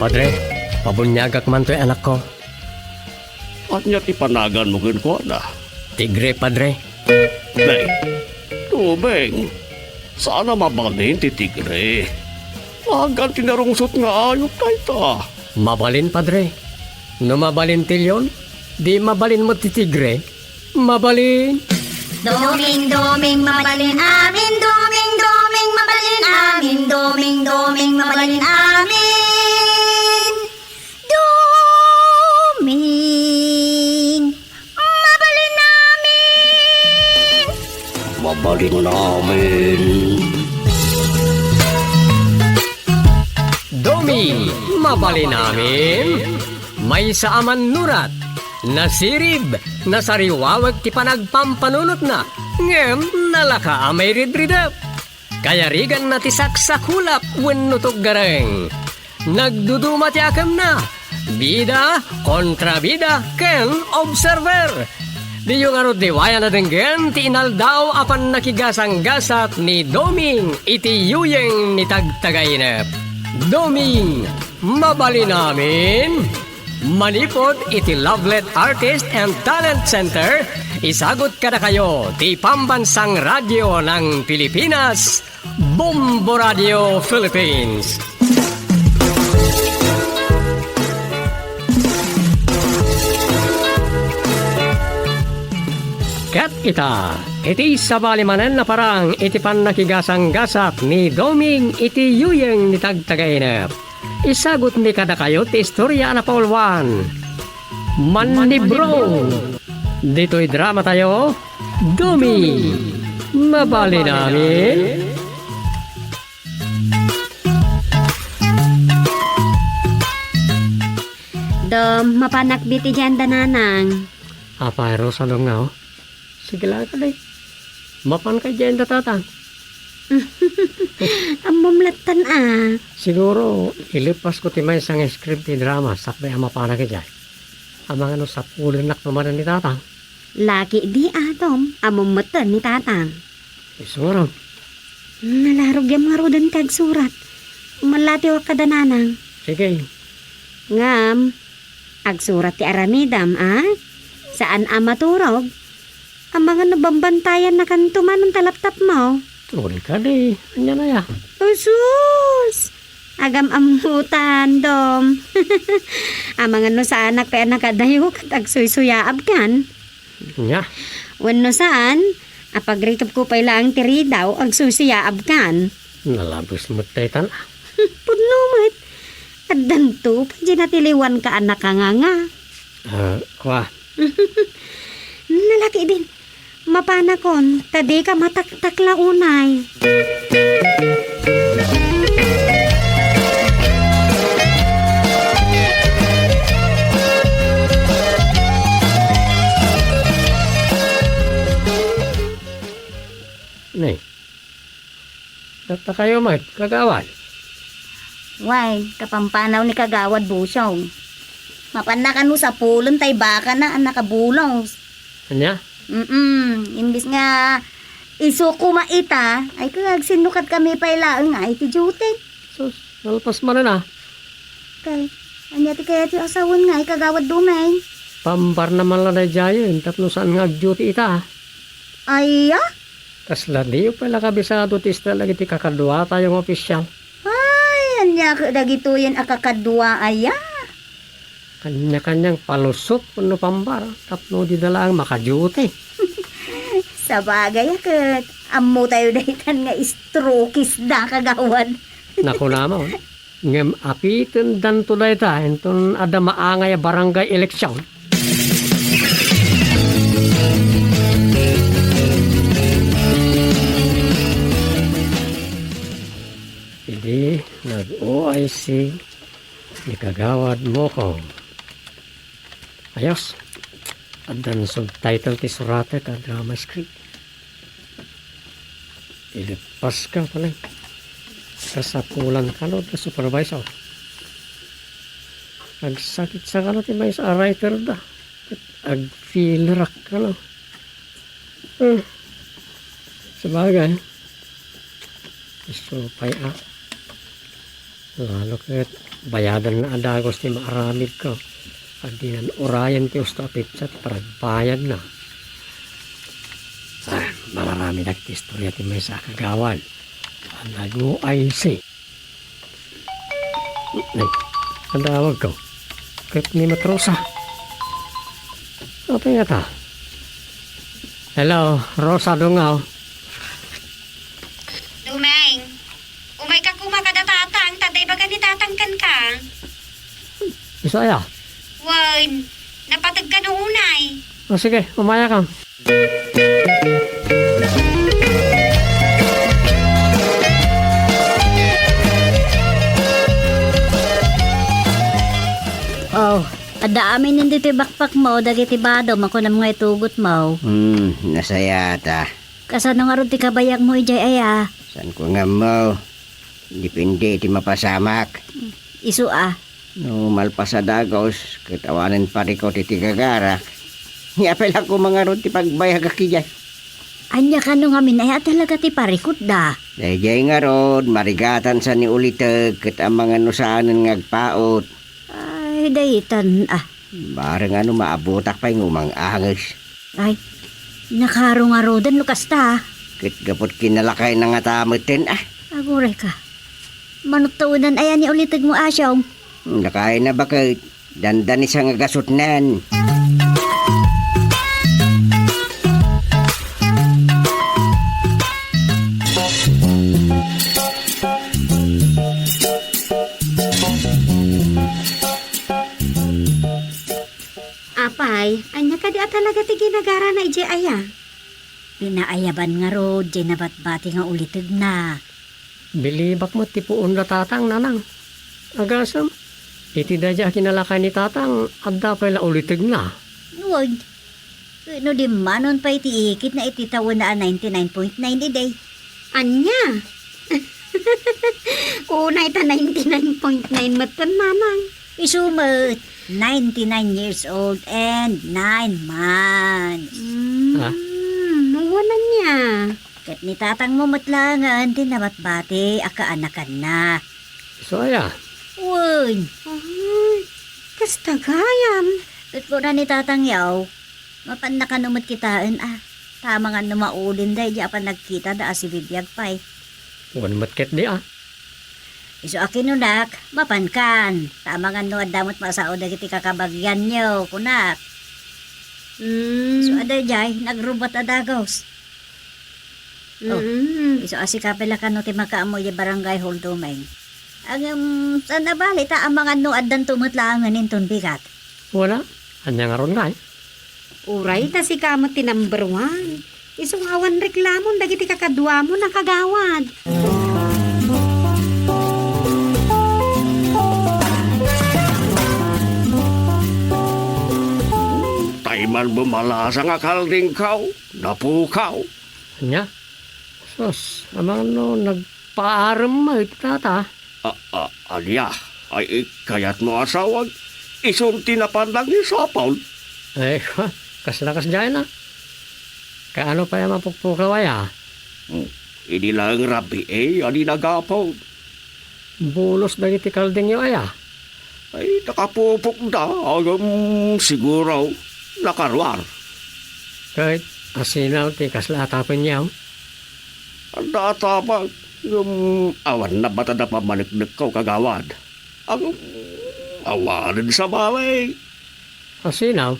Padre, pabunyagak man to'y anak ko. At niya tipanagan mo gin ko na. Tigre, Padre. Nay, tubeng. Sana mabalin ti tigre. Magan tinarungsot nga ayot tayo ta. Mabalin, Padre. No mabalin tilyon, di mabalin mo ti tigre. Mabalin. Doming mabalin amin, doming mabalin amin, doming mabalin amin. Doming mabalin amin. Mabalin namin. Domi, mabalin namin. May saaman nurat. Nasirib, nasariwawag ti panagpampanunot na. Ngem, nalaka amay ridridap. Kaya rigan na ti saksakulap wenno gareng. Nagduduma ti akam na. Bida, kontrabida, ken observer. Di yung diwaya na denggen ti inaldaw apan nakigasang-gasat ni Doming iti yuyeng ni tagtagainep. Doming, mabali namin. Manipod iti Lovelet Artist and Talent Center, isagot kada kayo ti pambansang radyo ng Pilipinas, Bombo Radio Philippines. Kat ita, iti sabalimanan na parang iti panakigasang-gasat ni Doming iti yuyeng ni tagtagainep. Isagot ni kada kayo ti istorya na Paul 1. Manibro. Dito'y drama tayo. Domi. Mabali namin. Dom, mapanakbiti dyan dananang. Apayro sa lungaw. Sige lang ka day. Mapan ka dyan tatang. Ang mamlatan Siguro, ilipas ko ti may isang script ti drama sakbay ang mapana ka dyan. Amang ano sa pulinak naman ni tatang. Laki di Dom, amumatan ni tatang. Siguro. Nalarog yung mga rodan kag surat. Malatiw ka dananang. Sige. Ngam, agsurat ti aramidam Saan maturog? Ang mga nabambantayan na kantuman ng talaptap mo. Tuloy ka di. Anya na ya. Usus! Agam amutan, Dom. Ang mga no saan kaya nakadayo kat agsuy-suyaab kan. Anya. Wano saan, apagritop ko pa ilang tiri daw agsuy-suyaab kan. Nalabos mo tayo tan. Punumat. At danto, pwede natiliwan ka anak ka nga. Kwa. Nalaki din. Mapanakon, tadi ka mataktak unay. Nay. Tata kayo mat, kagawad. Why, kapampanaw ni kagawad busong. Mapanakan mo sa pulon tay baka na ang nakabulong. Anya? Imbis nga isuko maita, ay kagsinukat kami pa ilaan nga iti duty. Sus, nalpas man na. Kay, anya ti kaya ti asawon nga, kagawad dumay. Pambar naman lang na dyan, tapno saan nga duty ita. Ay, Kasla di yung pala kabisado tista lagi ti kakadwa tayong opisyal. Ay, anya dagito yan akakadwa aya. Kanya-kanyang palusot puno pambar, tapno di dalang makaduty. Sa bagay, amo tayo dahitan nga strokis da kagawad. Naku naman, ngem apitin dan tulay ta, enton ada maangay barangay eleksyon. Hindi, nag-OIC, ikagawad mo ko. Ayos. At dan subtitle ti surate ka drama script. Ilipas ka pala. Kasapulan ka no, ka supervisor. Nagsakit sa ka no, ti may sa writer da. Ag-feelrak ka no. Sabagay. Isupay Lalo ket bayadan na adagos ti maaramid ko. Adinan orayan ti usto apitsat para bayad na. Marami na ti istorya ti may sa kagawan. Ano ay si? Ay, tandawag ko. Ket ni matrosa. Apa nga ta? Hello, Rosa Dungaw. Dumeng, umay ka kumakada tatang, taday baga ni tatangkan ka. Isaya. Wan, napatag ka nung unay. O sige, umaya ka. Oh, adaamin hindi ti bakpak mo, dagiti bado, mako na mga itugot mo. Nasaya ta. Kasano nga ron ti kabayag mo, ijay aya. San ko nga mo. Dipindi ti mapasamak. Isu ah. No malpasa dagos, katawanan pa rin ko ti tigagarak. Ngapel ako mga ron ti pagbayag akijay. Anya ka nung amin ay talaga ti parikot da. Dayjay nga ron, marigatan sa ni ulitag, kat ang mga nusaanan ngagpaot. Ay, dayitan ah. Barang ano maabutak pa yung umang angis. Ay, nakarong-arodan lukas ta. Kit gapot kinalakay na nga tamutin Aguray ka. Manutaunan ayan ni ulitag mo asyong. Nakain na bakit? Dandan isang agasutnan. Apay, anya ka di talaga ti ginagara na ije aya. Pinaayaban nga ro, dyan nabatbati nga ulitag na. Bilibak mo ti puon na tatang nanang. Agasam. Iti dadya kinalakay ni tatang adda pala ulitig na. Huwag. No di manon pa iti ikit na ititawan na 99.9 day. Anya? Unay ta 99.9 matan manang. Isumot, 99 years old and 9 months. Ha? Nawanan niya. Kat ni tatang mo matlangan, tinabatbati, akaanakan na. So aya. Uy, Ay, kasta gayam. kat ko na ni tatang yaw, mapan nakanumot kitaan Tama nga numaulin day, di pa nagkita da asibibiyag pa'y. Wan matket di Iso akin nunak, mapankan. Tama nga no adamot masao dagiti kakabagyan nyo, kunak. So aday jay, nagrubat adagos. Iso asikapela ka no ti makaamoy di barangay hall dumeng. Ang saan na balita ang mga no adan tumutlangan inton bigat. Wala. Anya nga ron nga eh. Uray ta si kamot ti number 1. Isong awan reklamon dagiti kakadwa mo na kagawad. Taiman bumalasa nga kalding kaw, napukaw. Anya? Sos, amang no nagpaaram mo tata. Alya, ay kayat mo asawag. Isunti na pandang ni Sapaw. Eh, kaslakas dyan na. Kaano pa yung mapukpukaway Hindi lang rabi ani nagapaw. Bulos na iti kalding yung aya. Ay, nakapupok da, agam siguro, nakarwar. Kahit asinaw ti kaslatapin niya. Ang datapag, yung awan na bata na pamaniknik ko kagawad. Ang awanan sa balay. Asinaw?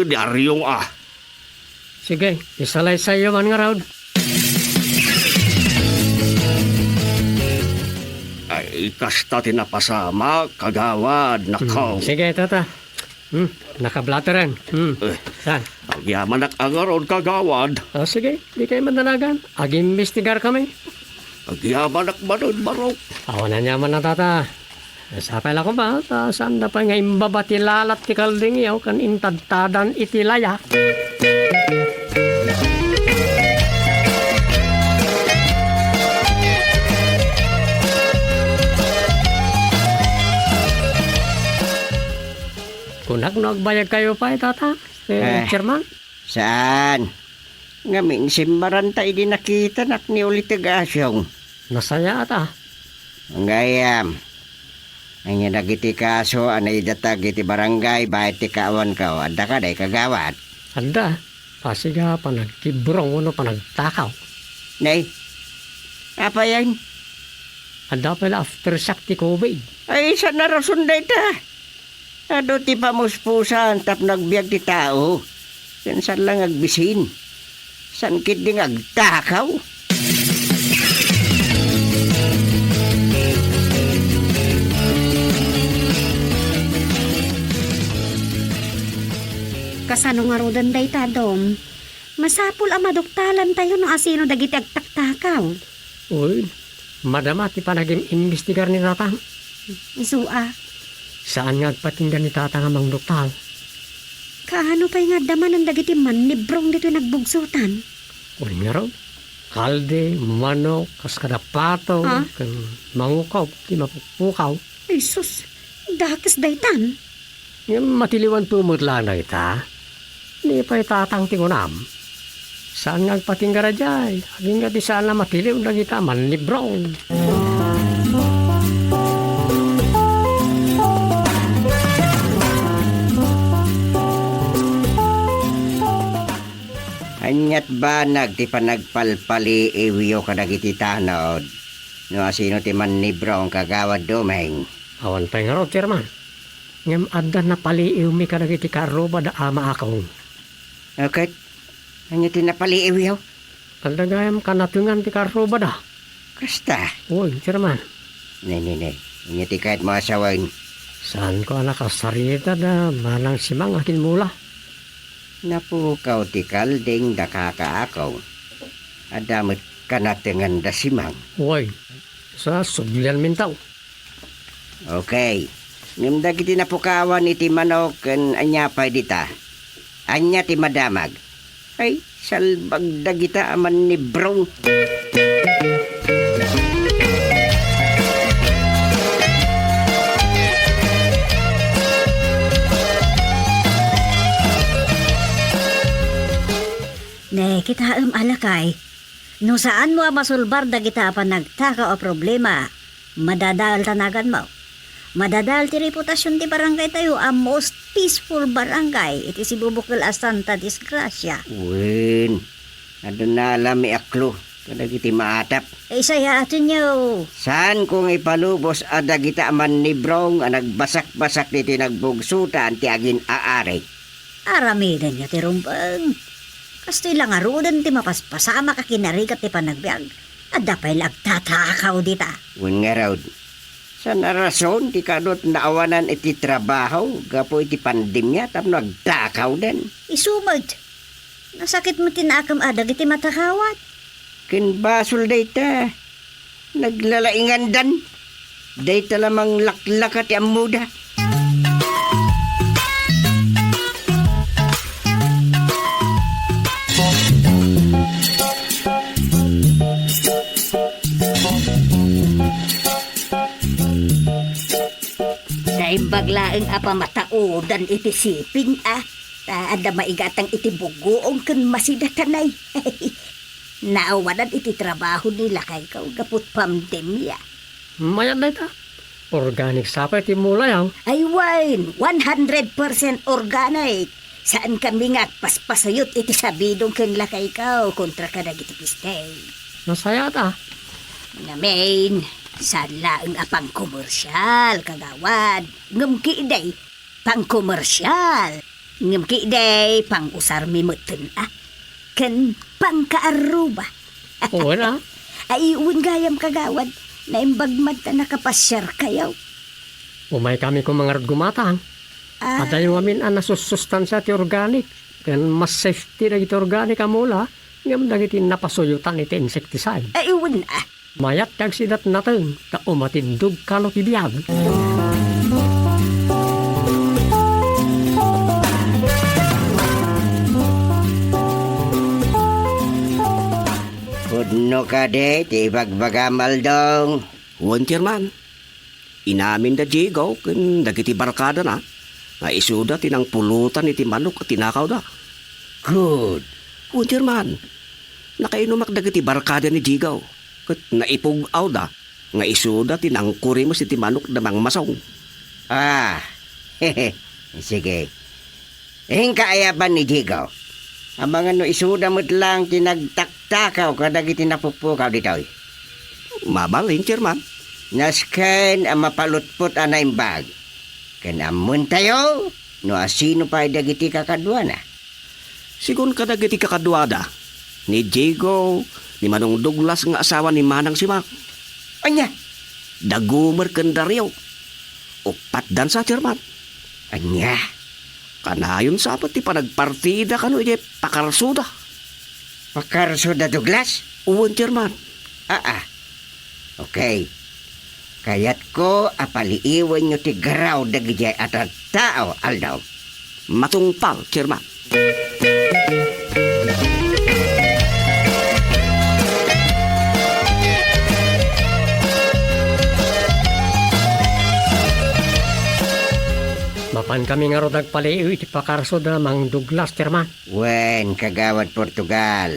Diaryong Sige, isalay sa iyo man nga raw. Ay, kasta tinapasama, kagawad, nakaw. Sige, tata. Nakablateran. Saan? Ang yaman agaron kagawad. Sige, di kayo madalagan. Ag-imbestigar kami. Ang yaman manon marok. Awan na niyaman na tata. Sapay lang ko ba? Saan na pa nga imbabati lalat ti kalding yaw kan intadtadan itilaya. Kunak nagbayag kayo pa tata? Chairman? Saan? Ngamin simbaran tayo di nakita nak ni ulitag asyong. Nasaya ata. Anggayam. Ang nagiti kaso, anay datag iti barangay, bahit ti kaawan ka, adda ka day kagawad. Anda, pasiga panagkibrong ano panagtakaw. Nay, apa yan? Anda pala aftershock ti COVID. Ay, saan na rason day ta? Ado ti pamuspusan, tap nagbiag ti tao. Yan saan lang agbisin. San kid ding agtakaw? Kasano nga rodan day ta, Dom? Masapul ang maduktalan tayo no asino dagiti agtaktakaw. Uy, madama ti panagim imbestigar ni Tata. Isua, Saan nga agpatinggan ni Tata nga mang doktal? kaano pa'y nga daman ang dagiti manibrong dito nagbugsutan? Uy nga raw. Kalde, manok, kaskadapato, Ha? kan mangukaw, ti mapukpukaw. Ay sus, dakas daytan. Yung matiliwan tumot lang na ita. Hindi pa itatang tingunam. Saan nga agpatinggara jay? Aging nga di saan na matiliw na kita manlibrong. Anyat ba ti panagpalpali iwiyo ka dagiti tanod? No asino ti manibro ang kagawad domeng? Awan pa nga raw, Chairman. Ngam adda na paliiw mi ka nagiti karoba da ama akong. Okay. Anyat ti napali iwiyo? Kaldagayam kanatungan ti karoba da. Kasta. Uy, Chairman. Nay. Anyat ti kahit mga asawain. Saan ko nakasarita da manang simang akin mula? Napukaw ti kalding da kakaakaw. Adamot ka natingan da simang. Uy, sa suglian mintaw. Okay. Ngam dagiti napukawan iti manok ken anya pa dita. Anya ti madamag. Ay, salbag dagita aman ni brong. Ne, kita alakay. No saan mo masulbar dagita pa nagtaka o problema, madadal tanagan mo. Madadal ti reputasyon ti barangay tayo ang most peaceful barangay. Iti si Bubukil a Santa Disgracia. Wen, adun na alam mi aklo. Kadagiti maatap. Isaya atin nyo. Saan kung ipalubos adagita aman ni brong ang nagbasak-basak diti nagbugsutan ti agin aari. Aramidan nyo ti rumbang. Kastoy lang arudan ti mapaspasama ka kinarigat ti panagbiag. At dapay lagtatakaw dita. Wen nga raw. Sa narason, ti kadot naawanan iti trabaho, gapo iti pandemya, tam nagtakaw din. Isumad. Nasakit mo tinakam adag iti matakawat. Kinbasol dayta. Naglalaingan dan. Dayta lamang laklaka ti amuda. Baglaeng apa mataudan iti siping Ada maigatang iti bugoong kan masidatanay. Naawanan iti trabaho nila kay kau gaput pandemya. Mayan na ita. Organic sapay ti mula yaw. Ay wine, 100% organic. Saan kami nga paspasayot iti sabidong kan lakay kau kontra ka iti pistay. Nasaya ta. Na main, sala ang apang komersyal, kagawad. Ngumki day, pang komersyal. Ngumki day, pang usar mimuten Ken pang kaaruba. Oo na. Ay, uwin gayam kagawad. Naimbagmad na nakapasyar kayaw. Umay kami kung mga gumatang. At yung amin ang nasusustansya ti organic. Kan mas safety na iti organic amula. Ngam dagiti napasuyutan iti insecticide. Ay, uwin Mayat kag sidat natin, ta umatindog kalo kibiyag. Pudno ka de, ti bagbagamal dong. Wan, Chairman. Inamin da jigaw, ken dagiti barkada na. Nga isuda tinang pulutan iti manok at tinakaw da. Good. Wan, Chairman. Nakainumak dagiti barkada ni jigaw. Kat naipugaw da. Nga isuda tinangkuri mo si Timanok damang masong. Ah, hehe. Sige. Kaayaban ni Diego. Ang mga no isuda mo't lang tinagtaktakaw kadagiti napupukaw dito. Mabalin, Chairman. Nasken ang mapalutpot anay bag. Kanamun tayo, no asino pa dagiti kakadwa na. Sigun kadagiti kakadwada. Ni Diego, ni Manong Douglas nga asawa ni Manang Simak. Anya, Dagumer kendaryo. Upat dan sa Chairman. anya, Kanayon sa pati panagpartida kano ije pakarsuda. pakarso da Douglas? Uwan, Chairman. Okay. Kayat ko apaliiwan nyo ti garaw dagijay at tao, Aldaw. Matungpal, Chairman. Mapan kami nga ro nagpaliw iti pakarso na Mang Douglas, Chairman. Wen, kagawad Portugal.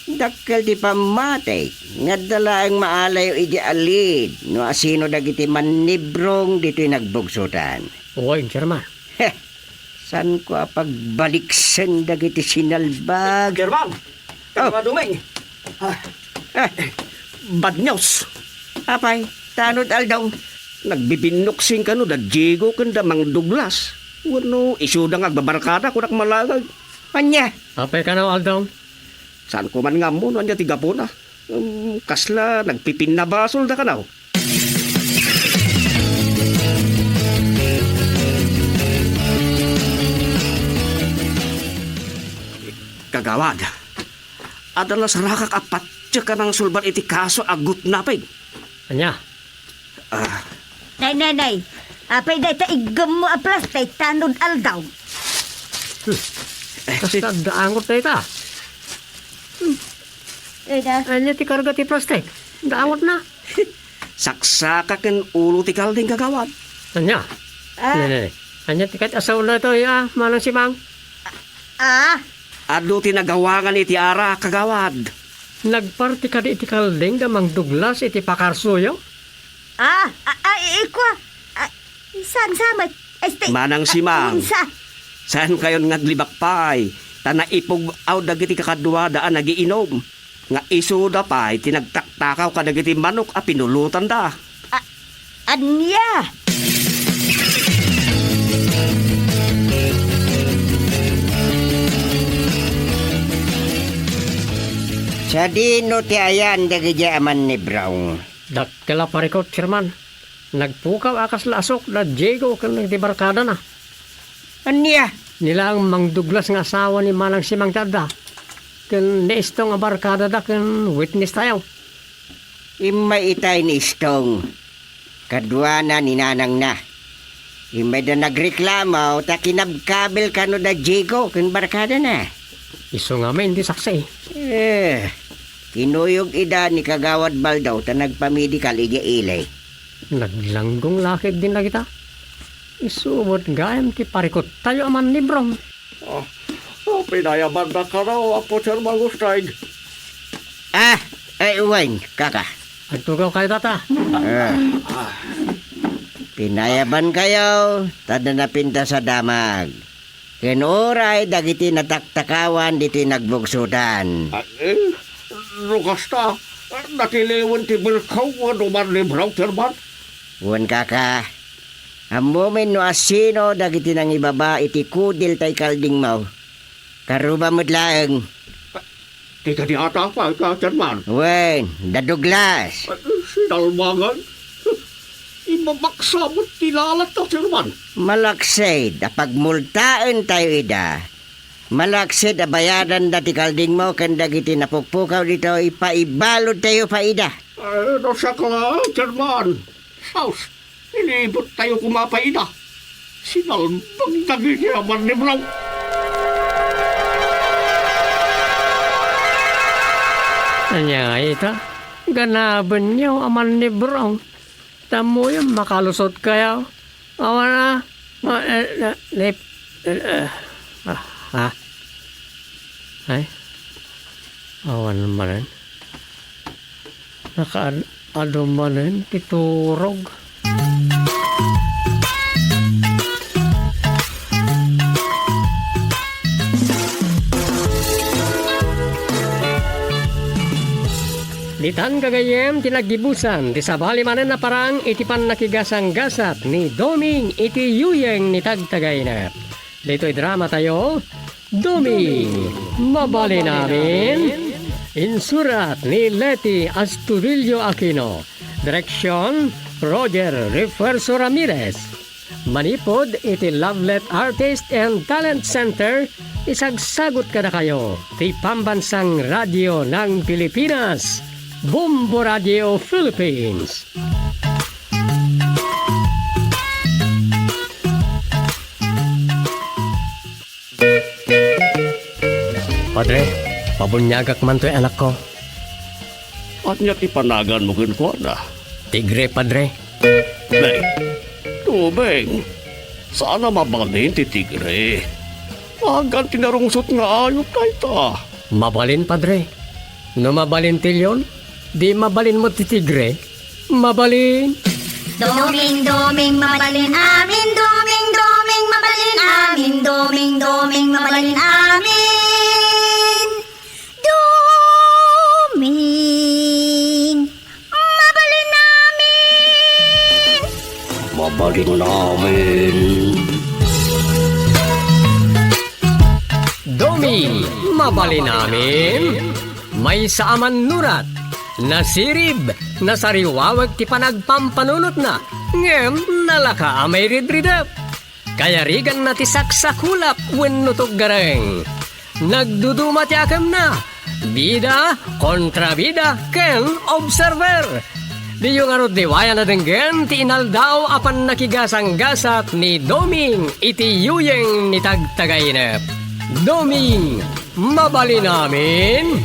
Dakkel di pamatay. Ngadala ang maalayo iti alid. No asino dagiti manibrong dito'y nagbugsutan. Uy, Chairman. Heh, san ko apagbaliksen dagiti sinalbag. Chairman! Oh. Duming! Bad news! Apay, tanod Aldaw. Nagbibinoksing ka no da Diego kanda Mang Douglas. Wano, isu da nga agbabarkada kunak malagag. Anya, Apay ka na, Aldong. Saan ko man nga mo, anya tiga po na. Kasla, nagpipin na basol da ka na. Kagawad, adalah sarakak apat tsaka ng sulban iti kaso agut napig. Anya, Nay. Apay day ta igam mo aplas tay tanod Aldaw. kasi daangot tayo ta. Anya ti karga ti plastic. Daangot na. Saksaka ken ulo ti kalding kagawad. Anya. Nene. Anya ti kat asaw na ito, Manang Simang. Adu tinagawangan iti ara kagawad. Nagparti ka di iti kalding da Mang Douglas iti pakarsuyo. Ikwa. Saan samay? Manang Simang. Unsa? Saan kayon nga libakpay? Tana ipog aw dagiti kakadwa daan nagiinom. Nga isuda pay tinagtaktakaw ka dagiti manok a pinulutan da. Anya? sa dino ti ayan dagijay aman ni Brown. Dakkela parikot, Chairman. Nagpukaw akas lasok na Diego kan nagdibarkada na. Anya, Nila ang Mang Douglas nga asawa ni Manang Simang Tada. Kan neistong abarkada da kan witness tayo. imay itay ni Stong. Kadwa na ni nanang na. Imay da nagreklamo, ta kinabkabel ka no da Diego, kun barkada na. Iso nga may hindi saksi. Kinuyog ida ni Kagawad Baldaw ta nagpamedikal ija ilay. Naglanggong lakid din na kita. Isubot gayam ti parikot tayo aman librong. Pinayaman na ka raw, Apo Chairman Gustay. Uwain, kaka. At tugaw kayo tata. Pinayaban kayo, tada na pinta sa damag. Kinuray, dagiti nataktakawan, diti nagbugsutan. Lukas ta, natiliwan ti Bilkaw, ano man libraw, Chairman? Uwan kaka. Amumin no asino, dagiti nang ibaba, iti kudil tay kalding mau. Karuba mudlaeng. Di ka di ata pa, Chairman. Uwan, da Douglas. Sinalmangan. Ibabaksa mo't tilalat na, Chairman. Malaksid, apagmultaan tayo ida. Malaksid, abayaran dati kalding mo, kan dagiti napukpukaw dito, ipaibalod tayo pa ida. Nasa ka nga, Chairman. Saus, inibot tayo kumapaida. Sinalbang nagigyaman ni Brown. Anya ita. Ganaban niyo aman ni Brown. Tamo yung makalusot kayo. Awan na. Ay. Awan naman. Adumanen titurog. Ditan kagayem tinagibusan di sabali manen na parang iti pan nakigasang gasat ni Doming iti yuyeng ni tagtagay na. Dito'y drama tayo, Doming, mabali namin. Insurat ni Leti Astudillo Aquino. Direksyon, Roger Refuerzo Ramirez. Manipod iti Lovelet Artist and Talent Center. Isagsagot ka na kayo, ti Pambansang Radyo ng Pilipinas. Bombo Radio Philippines. Padre, pabunyagak man to'y anak ko. At niya tipanagan mo ko na. Tigre, padre. Nay, tubeng. Sana mabalin ti tigre. Agan tinarungsot nga ayot tayo ta. Mabalin, padre. No mabalin tilyon, di mabalin mo ti tigre. Mabalin. Doming, doming, mabalin amin. Doming, doming, mabalin amin. Doming, doming, mabalin amin. Doming, mabalin amin. Mabalin namin. Domi, mabalin namin. May saaman nurat. Nasirib, nasariwawag ti panagpampanunot na. Ngem, nalaka amay ridridap. Kaya rigan na ti saksakulap wenno gareng. Nagduduma ti akam na. Bida kontra bida ken observer. Di yung arod di waya na denggen ti inaldaw apan nakigasang gasat ni Doming iti yuyeng ni tagtagainep. Doming, mabali namin.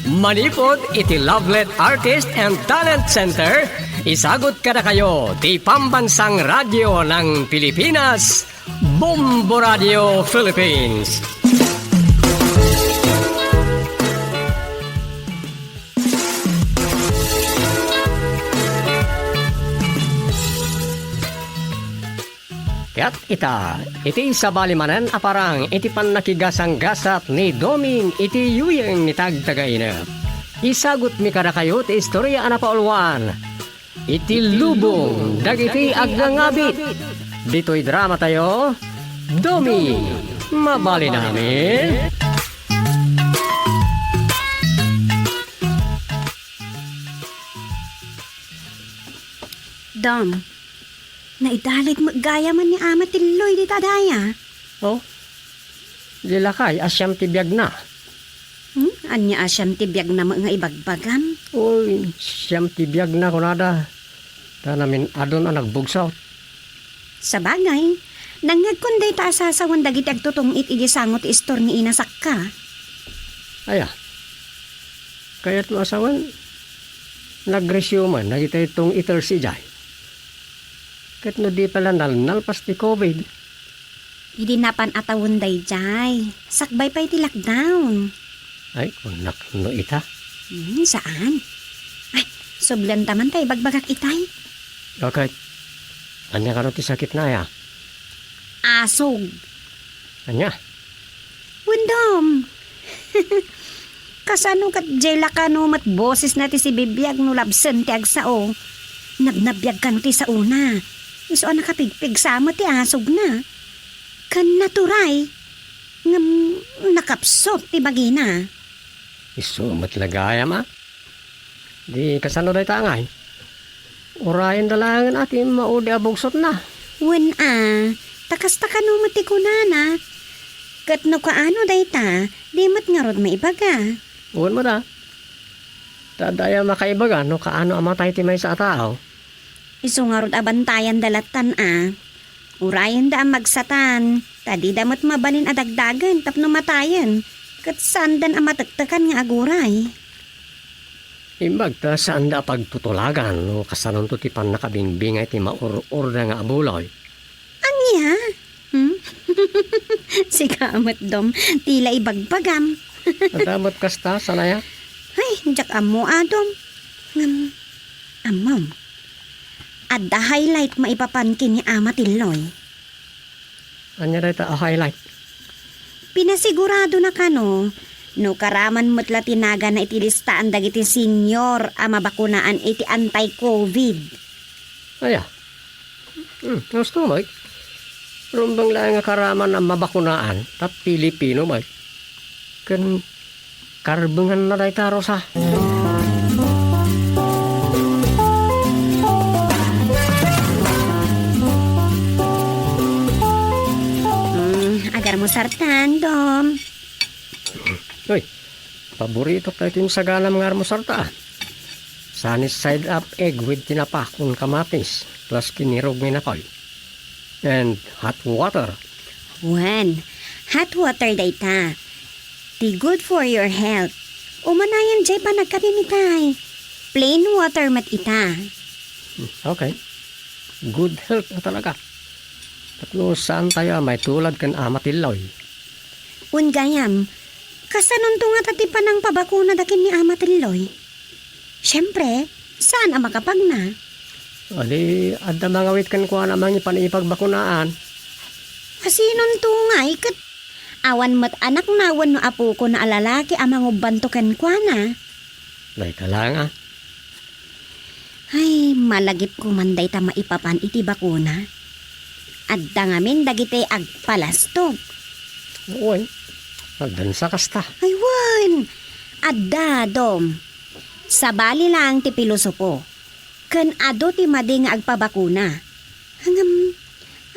Manipod iti Lovelet Artist and Talent Center. Isagot ka na kayo ti Pambansang Radyo ng Pilipinas. Bombo Radio Philippines. Kat iti sabalimanan aparang iti pan nakigasang gasat ni Doming iti yuyeng ni tagtagainep. Isagot mi kada kayo ti istorya ana paulwan. Iti lubong dagiti agngangabit. Dito'y drama tayo, Doming, mabali namin. Dom, naidalit magaya man ni Ama Tiloy di tadaya. Oh, dilakay asyam ti biyag na. Anya asyam tibiyag na mga ibagbagan. Uy, siyam ti biyag na kunada. Ta namin adon ang nagbugsaw. Sa bagay, nangagkunday ta asasawan dagiti agtutong iti sangot istor ni inasakka. Aya, kaya't mo asawan, nagresuman, nagita itong itar si Jai. Kat no di pala nalpas ti COVID. Hindi napan atawon day jay. Sakbay pa iti lockdown. Ay, kunak no ita. Saan? Ay, sublan taman tay bagbagak itay. Bakit? Anya ka no ti sakit na ya? Asog. Anya? Wendom. Kasano kat jela ka no mat boses na ti si bibiyag no labsen ti agsao. Nagnabiyag ka no ti sa una. Iso nakapigpig sa mo ti asog na. Kan naturay. Ngam nakapsot ti bagina. Iso matlagaya ma? Di kasano day tangay? Urayan dalangan atin maudi abugsot na. Wen takas ta kano mati kunana. Kat no kaano day ta, di mat nga rod maibaga. Uwan mo da. Tadaya makaibaga no kaano amatay ti may sa tao. Iso nga rod abantayan dalatan Urayan da ang magsatan. Tadi damot mabalin adagdagan tapno matayan. Kat sandan ang matagtakan nga aguray. Imbag ta saan da pagtutulagan no kasanon to ti pan nakabingbingay ti maur-ur na nga abuloy. Anya? Si kamat dom, tila ibagbagam. Adamot kasta sanaya. Ay, jak amo adom. Amom. At the highlight maipapankin ni Ama Tiloy. Anya dahil a highlight. Pinasigurado na kano, no karaman mo't latinaga na itilistaan dagiti senior a mabakunaan iti anti-COVID. Aya. Gusto mo, rumbang lang nga karaman ang mabakunaan, tap Pilipino ba? Kan karbungan na dahil taro sa. Agar mo sartan, Dom. Uy, paborito tayo yung sagana mga armosarta. Sunny side up egg with tinapa kung kamatis plus kinirog may napal. And hot water. Wan, hot water dayta. Ti good for your health. Umanayan jay pa nagkapimitay. Plain water mat ita. Okay. Good health na talaga. Tatlo saan tayo may tulad kan amatiloy. Ungayam, kasanon to nga tati pa ng pabakuna dakin ni Ama Tiloy. Siyempre, saan ang makapag na? Ali, adda mga wit kan kuha namang ipanipagbakunaan. Asinon to nga ikat. Awan mat anak nawan no apo ko na alalaki amang ubantokan kwa na. Day ka lang ah. Ay, malagip ko manday ta maipapan iti bakuna. Adda ngamin dagiti agpalastog. Uy, magdansa kasta. Ay, wan! Adda, Dom. Sa bali lang ti pilosopo. Kan ado ti madi nga agpabakuna. Hangam,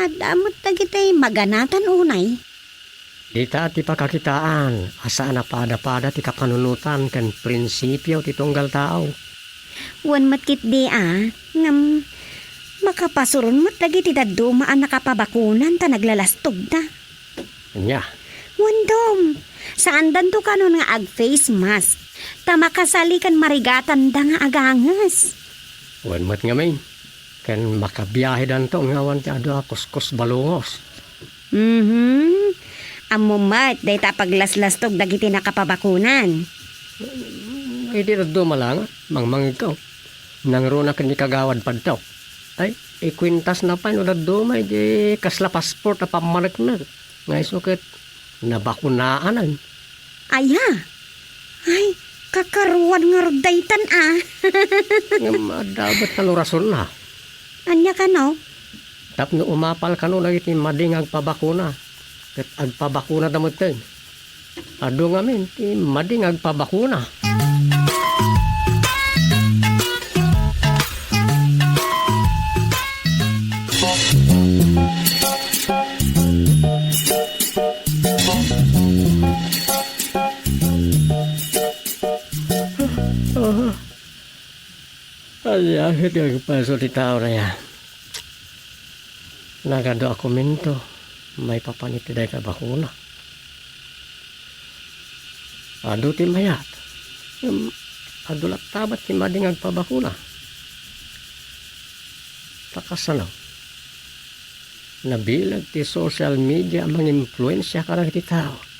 adda mo't dagiti maganatan unay. Dita ti pakakitaan, asa na pada-pada ti kapanunutan kan prinsipyo ti tunggal tao. Wan matkit di ngam, makapasuron mo't dagiti daduma ang nakapabakunan ta naglalastog na. Anya, Wan, Dom, saan danto kanon nga ag-face mask? Ta makasali kan marigatan da nga agangas. wan mat ngamin. Kan makabiyahe dan to ngawan ti ado kuskus balungos. Amo mat, day ta paglaslastog dagiti nakapabakunan. Ay di na dumalang, mangmangig ka. Nangruna kan ni kagawad padtaw. Ay, ikwintas na pa, no na dumay, di kasla pasport na pamanak na. Ngay sukit, nabakunaan ay. Aya, ay, kakaruan nga rodaytan Dapat na lurason na. Anya ka no? Tapno umapal ka no, nagiti mading agpabakuna. Kat agpabakuna damot tayo. Ado ngamin, ti mading agpabakuna. Ay, akit yung paso ti tao na yan. Nagado ako minto. May papanitiday ka bakuna. Ado ti mayat. Ado tabat ti mading agpabakuna. Takasanaw. Nabilag ti social media ang mga influensya karang ti tao.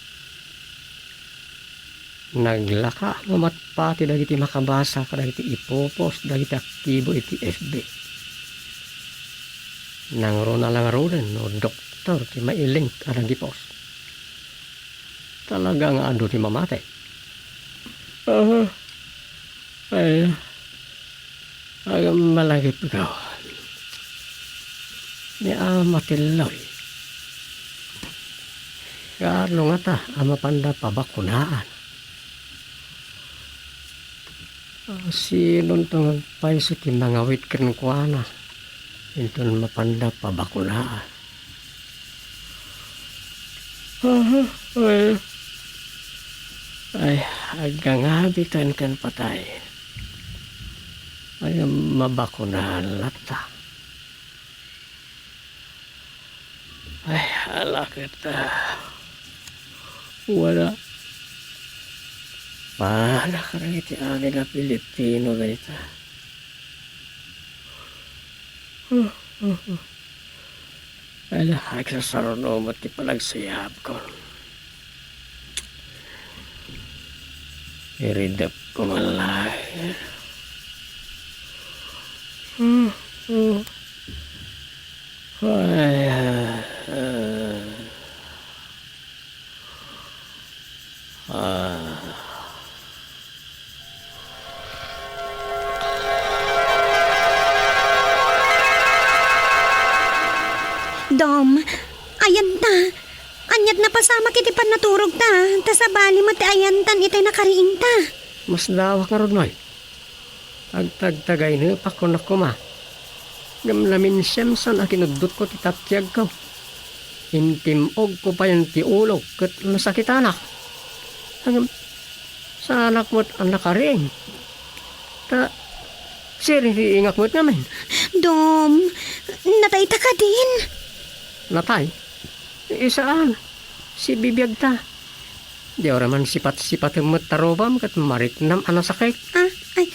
Naglaka mamatpati dagiti makabasa kadagiti ipopos dagiti aktibo iti FB. Nangro na lang roden no doktor ti mailing kadang di post. Talaga nga ando ti mamate. Ay, agam malagip ka. Ni amatiloy. Kano nga ta amapanda pabakunaan. Sinon tong paiso ti mga wit kan kuana. Inton mapanda pabakunaan. Ay, agang habitan kan patay. Ay, mabakunahan lata. Ay, hala kita. Wala. Paala ka rin iti amin na Pilipino ganita. Ala, agsasarono mo ti palagsayap ko. Iridap ko malay. Ay, Dom, ayan ta. Anyat na pasama kiti pan naturog ta. Ta sa bali mati ayan tan itay nakariing ta. mas lawak nga ron, Agtagtagay na pa ko na kuma. Gamlamin siyemsan ang kinudot ko ti tatyag ko. Intimog ko pa yung tiulog kat masakit anak. Hanggang sa anak mo't ang nakaring. Ta, siri ingak mo't namin. Dom, natay ta ka din. Natay, isaan, si bibiyag ta. Di ora man sipat-sipat yung tarobam kat mariknam ang sakit. Ay,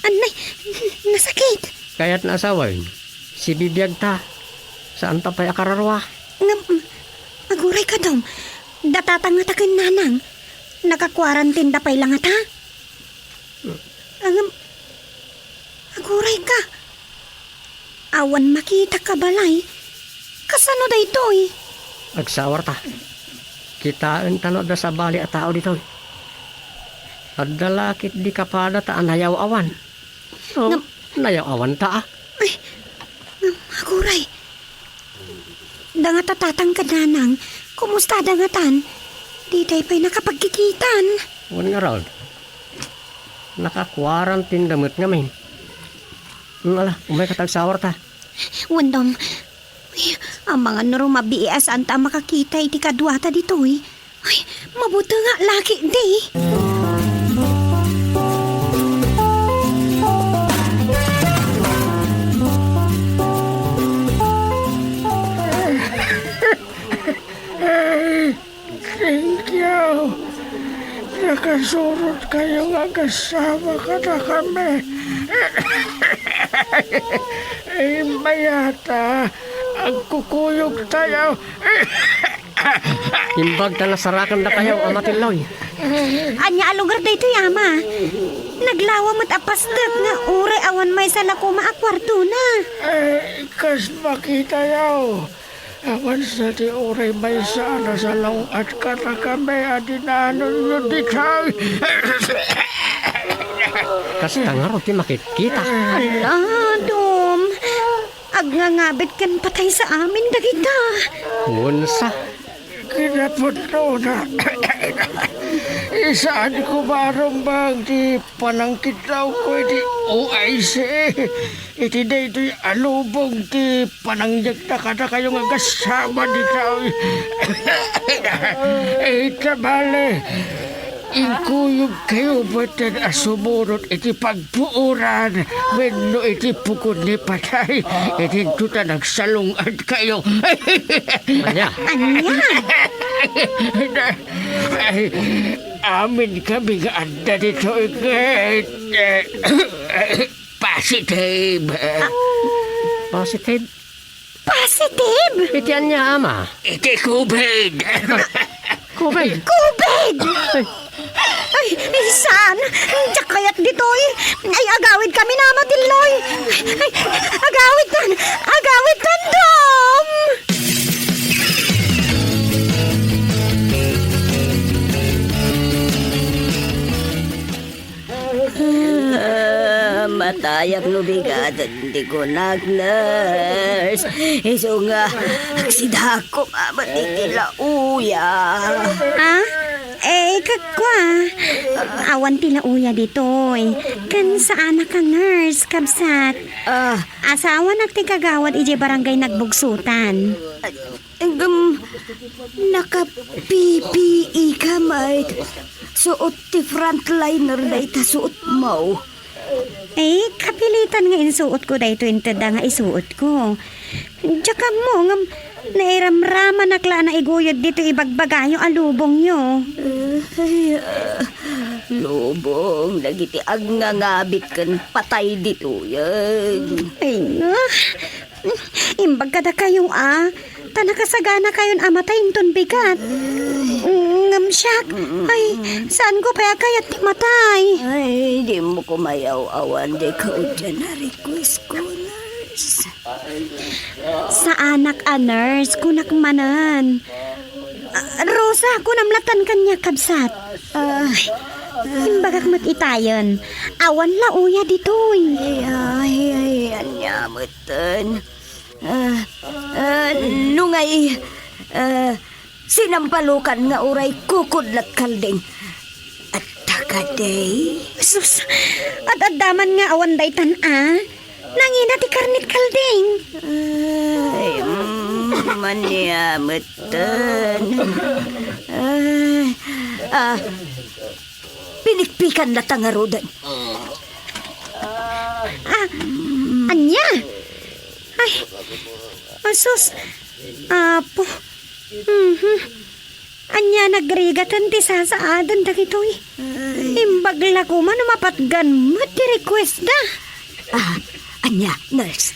anay, nasakit. Kaya't naasawa yun, si bibiyag ta. Saan ta pa'y akararwa? Aguray ka, Dom. Datatangatakin nanang. Naka-quarantine da pa'y lang ata. Aguray ka. Awan makita ka balay. Kasano da ito eh? Agsawar ta. Kitaan tanod da sa bali at tao dito. At dalakit di kapada ta nayaw awan. So, nayaw awan ta ah. Aguray. Danga tatatang ka nanang. Kumusta dangatan? Di tayo pa'y nakapagkikitan. Wan nga raw. Naka-quarantine damot nga min. Ala, umay katagsawar ta. Wandom, ang mga narumabias anta makakita iti kadwata dito eh. Ay, mabuti nga laki di. Thank you. Nakasurot kayo nga kasama ka na kami. Ay, mayata. Ang kukuyog tayo. Imbag ta nasarakan na kayo, amatiloy. Anya alugar da ito yama. Naglawa mat apastak nga ure awan may salakuma akwarto na. Ay, kas makita yaw. Awan sa ti oray may sana sa laong at kata kami adinanon yun di kay. Kasi nga ro ti makikita. Ala, Dom. Agngangabit kan patay sa amin dagita. Unsa? Kinapunto na. Isaan ko marong bang di panangkit daw ko di OIC. Iti na ito'y alubong di panangyag na kada kayo nga kasama di tao. Tabale. Inkuyog kayo ba't asumurot iti pagpuuran wenno iti pukod ni patay iti tuta nagsalungad kayo. Anya? Anya? Ay, amin kami nga anda dito positive. Positive? Positive? Itian niya ama. Iti COVID. Kubay. Kubig! Ay, saan? Diyak kaya't ditoy. Ay, agawid kami na matiloy. Ay, agawid tan! Agawid tan, Dom! Matayak no bigat hindi ko nag-nurse. Iso nga, aksida ko nga matitila uya. Ha? Kakwa. Awan tila uya ditoy. Kan saan ka nurse, kabsat? Asawa nagti kagawad ije barangay nagbugsutan. Naka-PPE ka, mate. Suot ti frontliner na itasuot mo. Kapilitan nga insuot ko dahito intada nga isuot ko. Tsaka mo nga nairamrama nakla na iguyod dito ibagbagayo alubong nyo. Lubong, nagiti agngangabit kan patay dito yan. Ay nga. Imbag kada kayo Tanakasagana kayon amatay inton bigat. Ngam siyak. Ay, saan ko pa kayat ti matay? Ay, di mo ko mayaw-awan di ka dyan na request ko, nurse. Sa anak a nurse, kunak manan. Rosa, kunamlatan kanya kabsat. Imbagak matitayon. Awan la uya ditoy. Ay, anyamutan. Nungay, sinampalukan nga uray kukudlat kalding. At takaday. Sus, at adaman nga awan daytan nangina ti karnit kalding. Ay, manyamutan. Pinikpikan na tangarudan. Anya? Ay, sus, apo. Anya nagrigatan ti sasaadan dagitoy. Imbagla ko man mapatgan mo ti request da. Anya, nurse.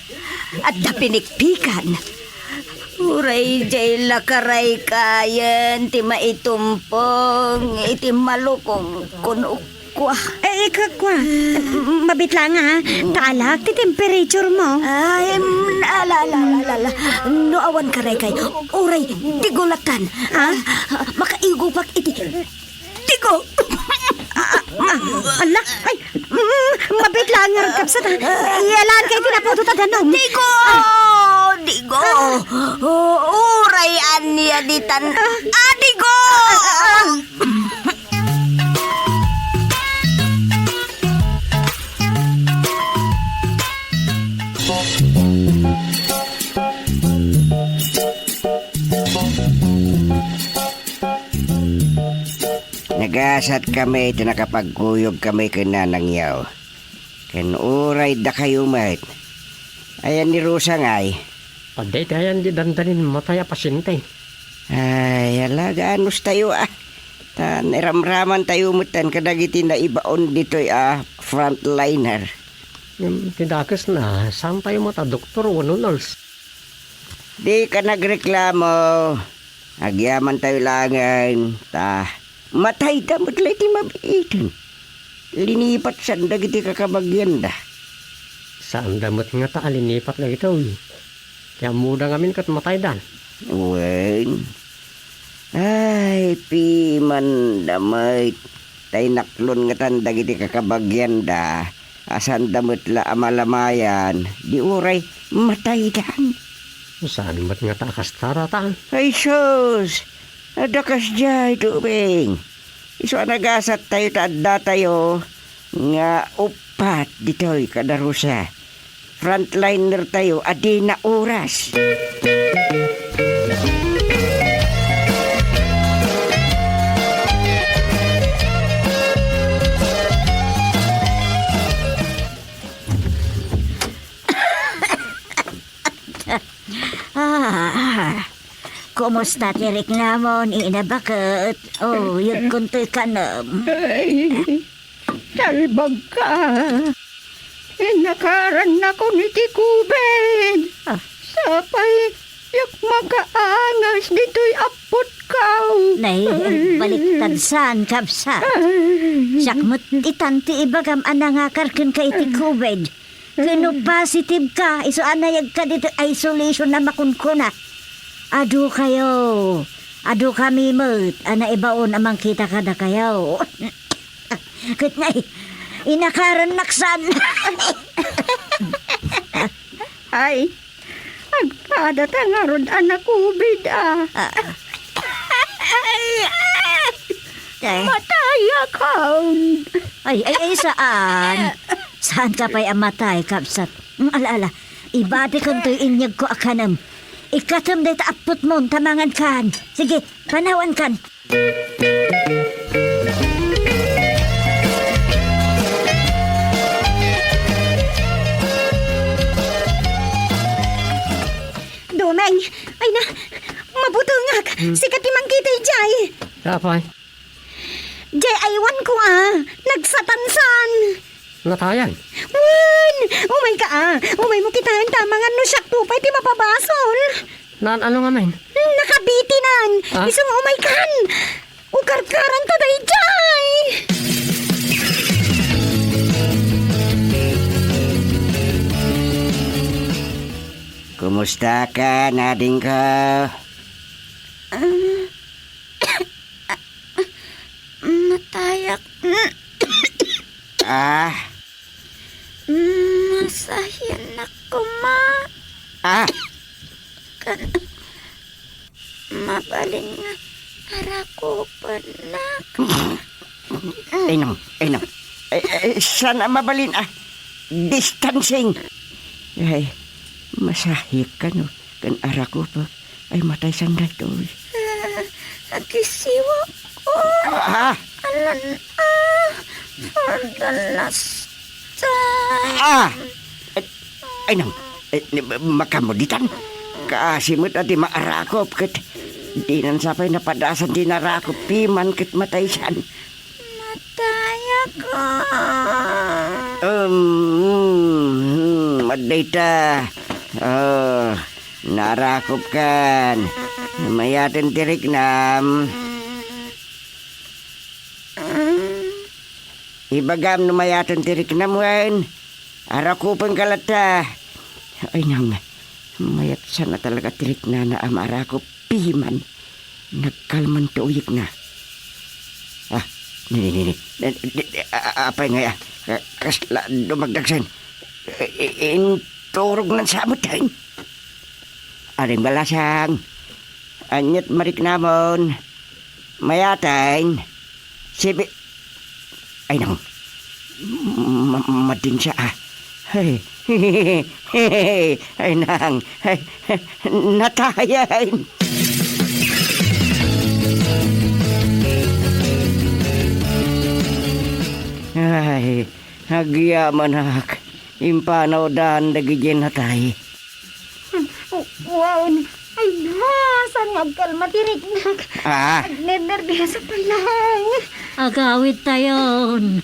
At da pinikpikan. Uray jay lakaray kayan, ti maitumpong, iti malukong kunukwa. Kakwa, mabit lang taalak ti temperature mo. Ay, alala. No awan karay kay, uray, tigulatan. Makaigupak iti, tigo. Ala, ay, mabit lang nga kapsat. Iyalan kay tinaputo ta ganom. Digo! Uray anya ditan. Digo! Nagasat kami, tinakapagkuyog kami kinanangyaw. Kinuray da kayo, mate. Ayan ni Rosa nga'y. Paday tayan di dandanin mataya pasyente. Ay, alaganos tayo Tan, iramraman tayo mutan kadagiti na ibaon dito'y frontliner. Yung tidakas na, saan tayo mata doktor o nurse? Di ka nagreklamo. Agyaman tayo langan. Matay da matlay ti mabiitin. Linipat saan dagiti kakabagyan da. Saan damot nga ta alinipat na ito Kaya muda ngamin kat matay dan. Wen. Ay, piman damay. Tay naklon nga tan dagiti kakabagyan da. Asan damot la amalamayan. Di uray matay dan. Saan mat nga ta kastara ta? Ay sus. Adakas jay tubing. Iso nagasat tayo taadda tayo. Nga upat dito'y kadarusa. Frontliner tayo, adi na oras. Kumusta ti reklamon, inabakit? Oh, yung kunto'y kanam. Ay, talbag ka. Inakaran na ko ni Tikuben. Sapay, yak makaangas dito'y apot ka. Nay, baliktad saan, kapsa. Sakmut itanti ibagam anangakar kun ka iti COVID. Kano positive ka, iso anayag ka dito isolation na makunkuna. Ado kayo. Ado kami mo't. Ana ibaon amang kita ka na kayo. Kut na inakaran naksan. Ay, agpada tangarod anak ubid Mataya ka. Ay, saan? Saan ka pa'y amatay, kapsat? Ala, ibati kong to'y inyag ko akanam. Ikatam day taapot mo, tamangan kan. Sige, panawan kan. Domeng, ay na, mabutungak. Sikat timang kita jay. Kapay, Jay, aywan ko nagsatansan. natayan. Wen, umay ka umay mo kitahan tamangan no siyak tupay ti mapabasol. Ano nga men? Nakabiti nan, isang umay kan. Ukarkaran ta day jay! Kumusta ka, nading ko? Matayak. Ah, Masahin ako, ma. ah, Mabalin nga. Arako pa na. inong. Sana mabalin, distancing. Ay, masahik ka, no? Kan ara ko pa, ay matay sang dito. Agisiwa ko. Ah, Alan, for the last time. ah, ay nang, makamuditan. Kaasimot at di maarakop kat di nan sapay napadasan di narakop piman kat matay siyan. Mataya ko. Madayta. Oh, narakop kan. Mayatin tirik nam. Ibagam numayatin tirik nam wen. Arakupan kalata. Ay nang, mayat sana talaga tirik na amara ko piman. Nagkalman tuuyik na. Ah, nini. Apa nga ya? Kasla dumagdagsan. Inturog ng samot tayo. Aring balasang. Anyat marik namon. Mayatay. Sibi. Ay nang. Madin siya Hey. Ay nang. Natayan. Ay, nagyaman hak. Impanaw daan dagigyan natay. Wow. Ay na. Saan magkalma tirik na. Ah, Nervyasa pa lang. Agawid tayon.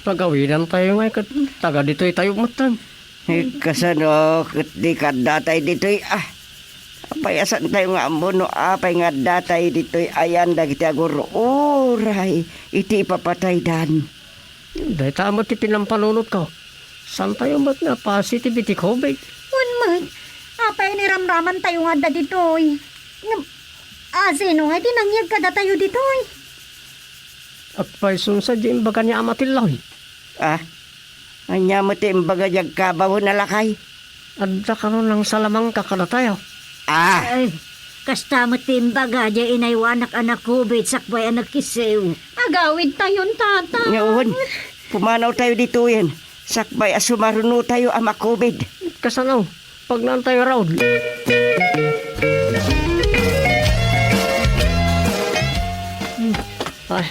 Pagawinan tayo nga, kat taga dito'y tayo matang. kasano kat di ka datay dito'y payasan tayo nga amuno apay nga datay dito'y ayan dagiti aguro oray iti papatay dan. Dahil tama ti pinampalunod ko. Saan tayo ba't nga positive iti COVID? Unman. Apay ni ramraman tayo nga da ditoy. Sino nga tinangyag ka da tayo ditoy? At paisun sa di imbaga niya amatilaw. Anya mo ti imbaga jag kabaw na lakay. Adda karon ng salamang kakada tayo. Ay, kasta mo timbaga, di inaywanak anak COVID, sakbay anak kisiw. Agawid tayon, tata. Ngayon, pumanaw tayo dito yan. Sakbay asumaruno tayo ama COVID. Kasanaw, pag naantay raw. Ay,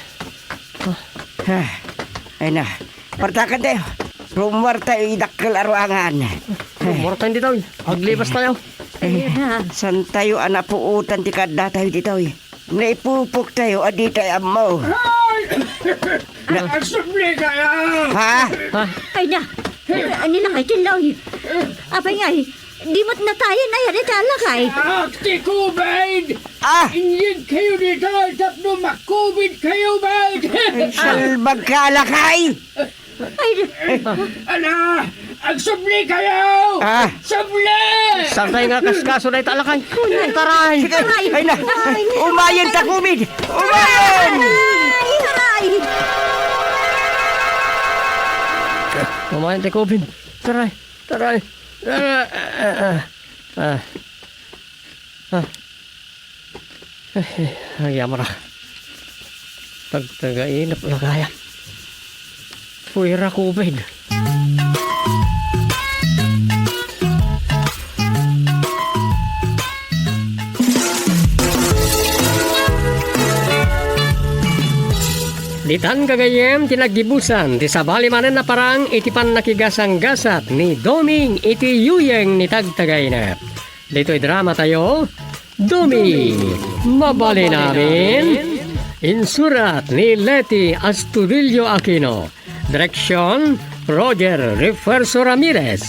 Ay na, partakan tayo. Rumor tayo idakkel aruangan. mura tayo dito. Aglibas tayo. San tayo anak puutan ti kada tayo dito. Naipupok tayo adi tayo amaw. Agsubli kaya! Ha? Ay na, nila kay kilaw. Apay nga, di mo't natayan na yan, italakay. Akti COVID! Inyig kayo dito! Tapno mak-COVID kayo ba? Salbag kalakay! Ala! Agsubli kayo! Subli! Saan tayo nga kaskaso na italakay? Taray! Sige, ay na! Umayan ta COVID! Umayan! Kumain tayo COVID. Taray! Taray! Nagyama na. Tagtagainap na kaya. Puwira COVID. Ditan kagayem tinaggibusan ti sabali manen na parang iti pan nakigasang gasat ni Doming iti yuyeng ni tagtagay na. Dito'y drama tayo, Doming, mabali namin. Insurat ni Leti Astudillo Aquino. Direksyon, Roger Refuerzo Ramirez.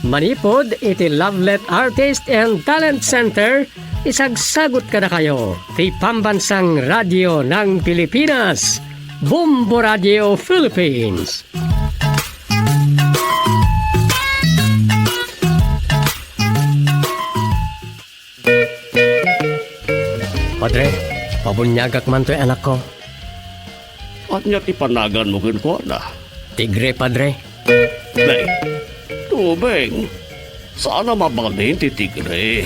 Manipod iti Lovelet Artist and Talent Center Isagsagot ka na kayo, ti Pambansang Radyo ng Pilipinas, Bombo Radio Philippines. Padre, pabunyagak man to'y anak ko. At niya tipanagan mo ko na. Tigre, Padre. Nay, tubeng. Sana mabalin ti tigre.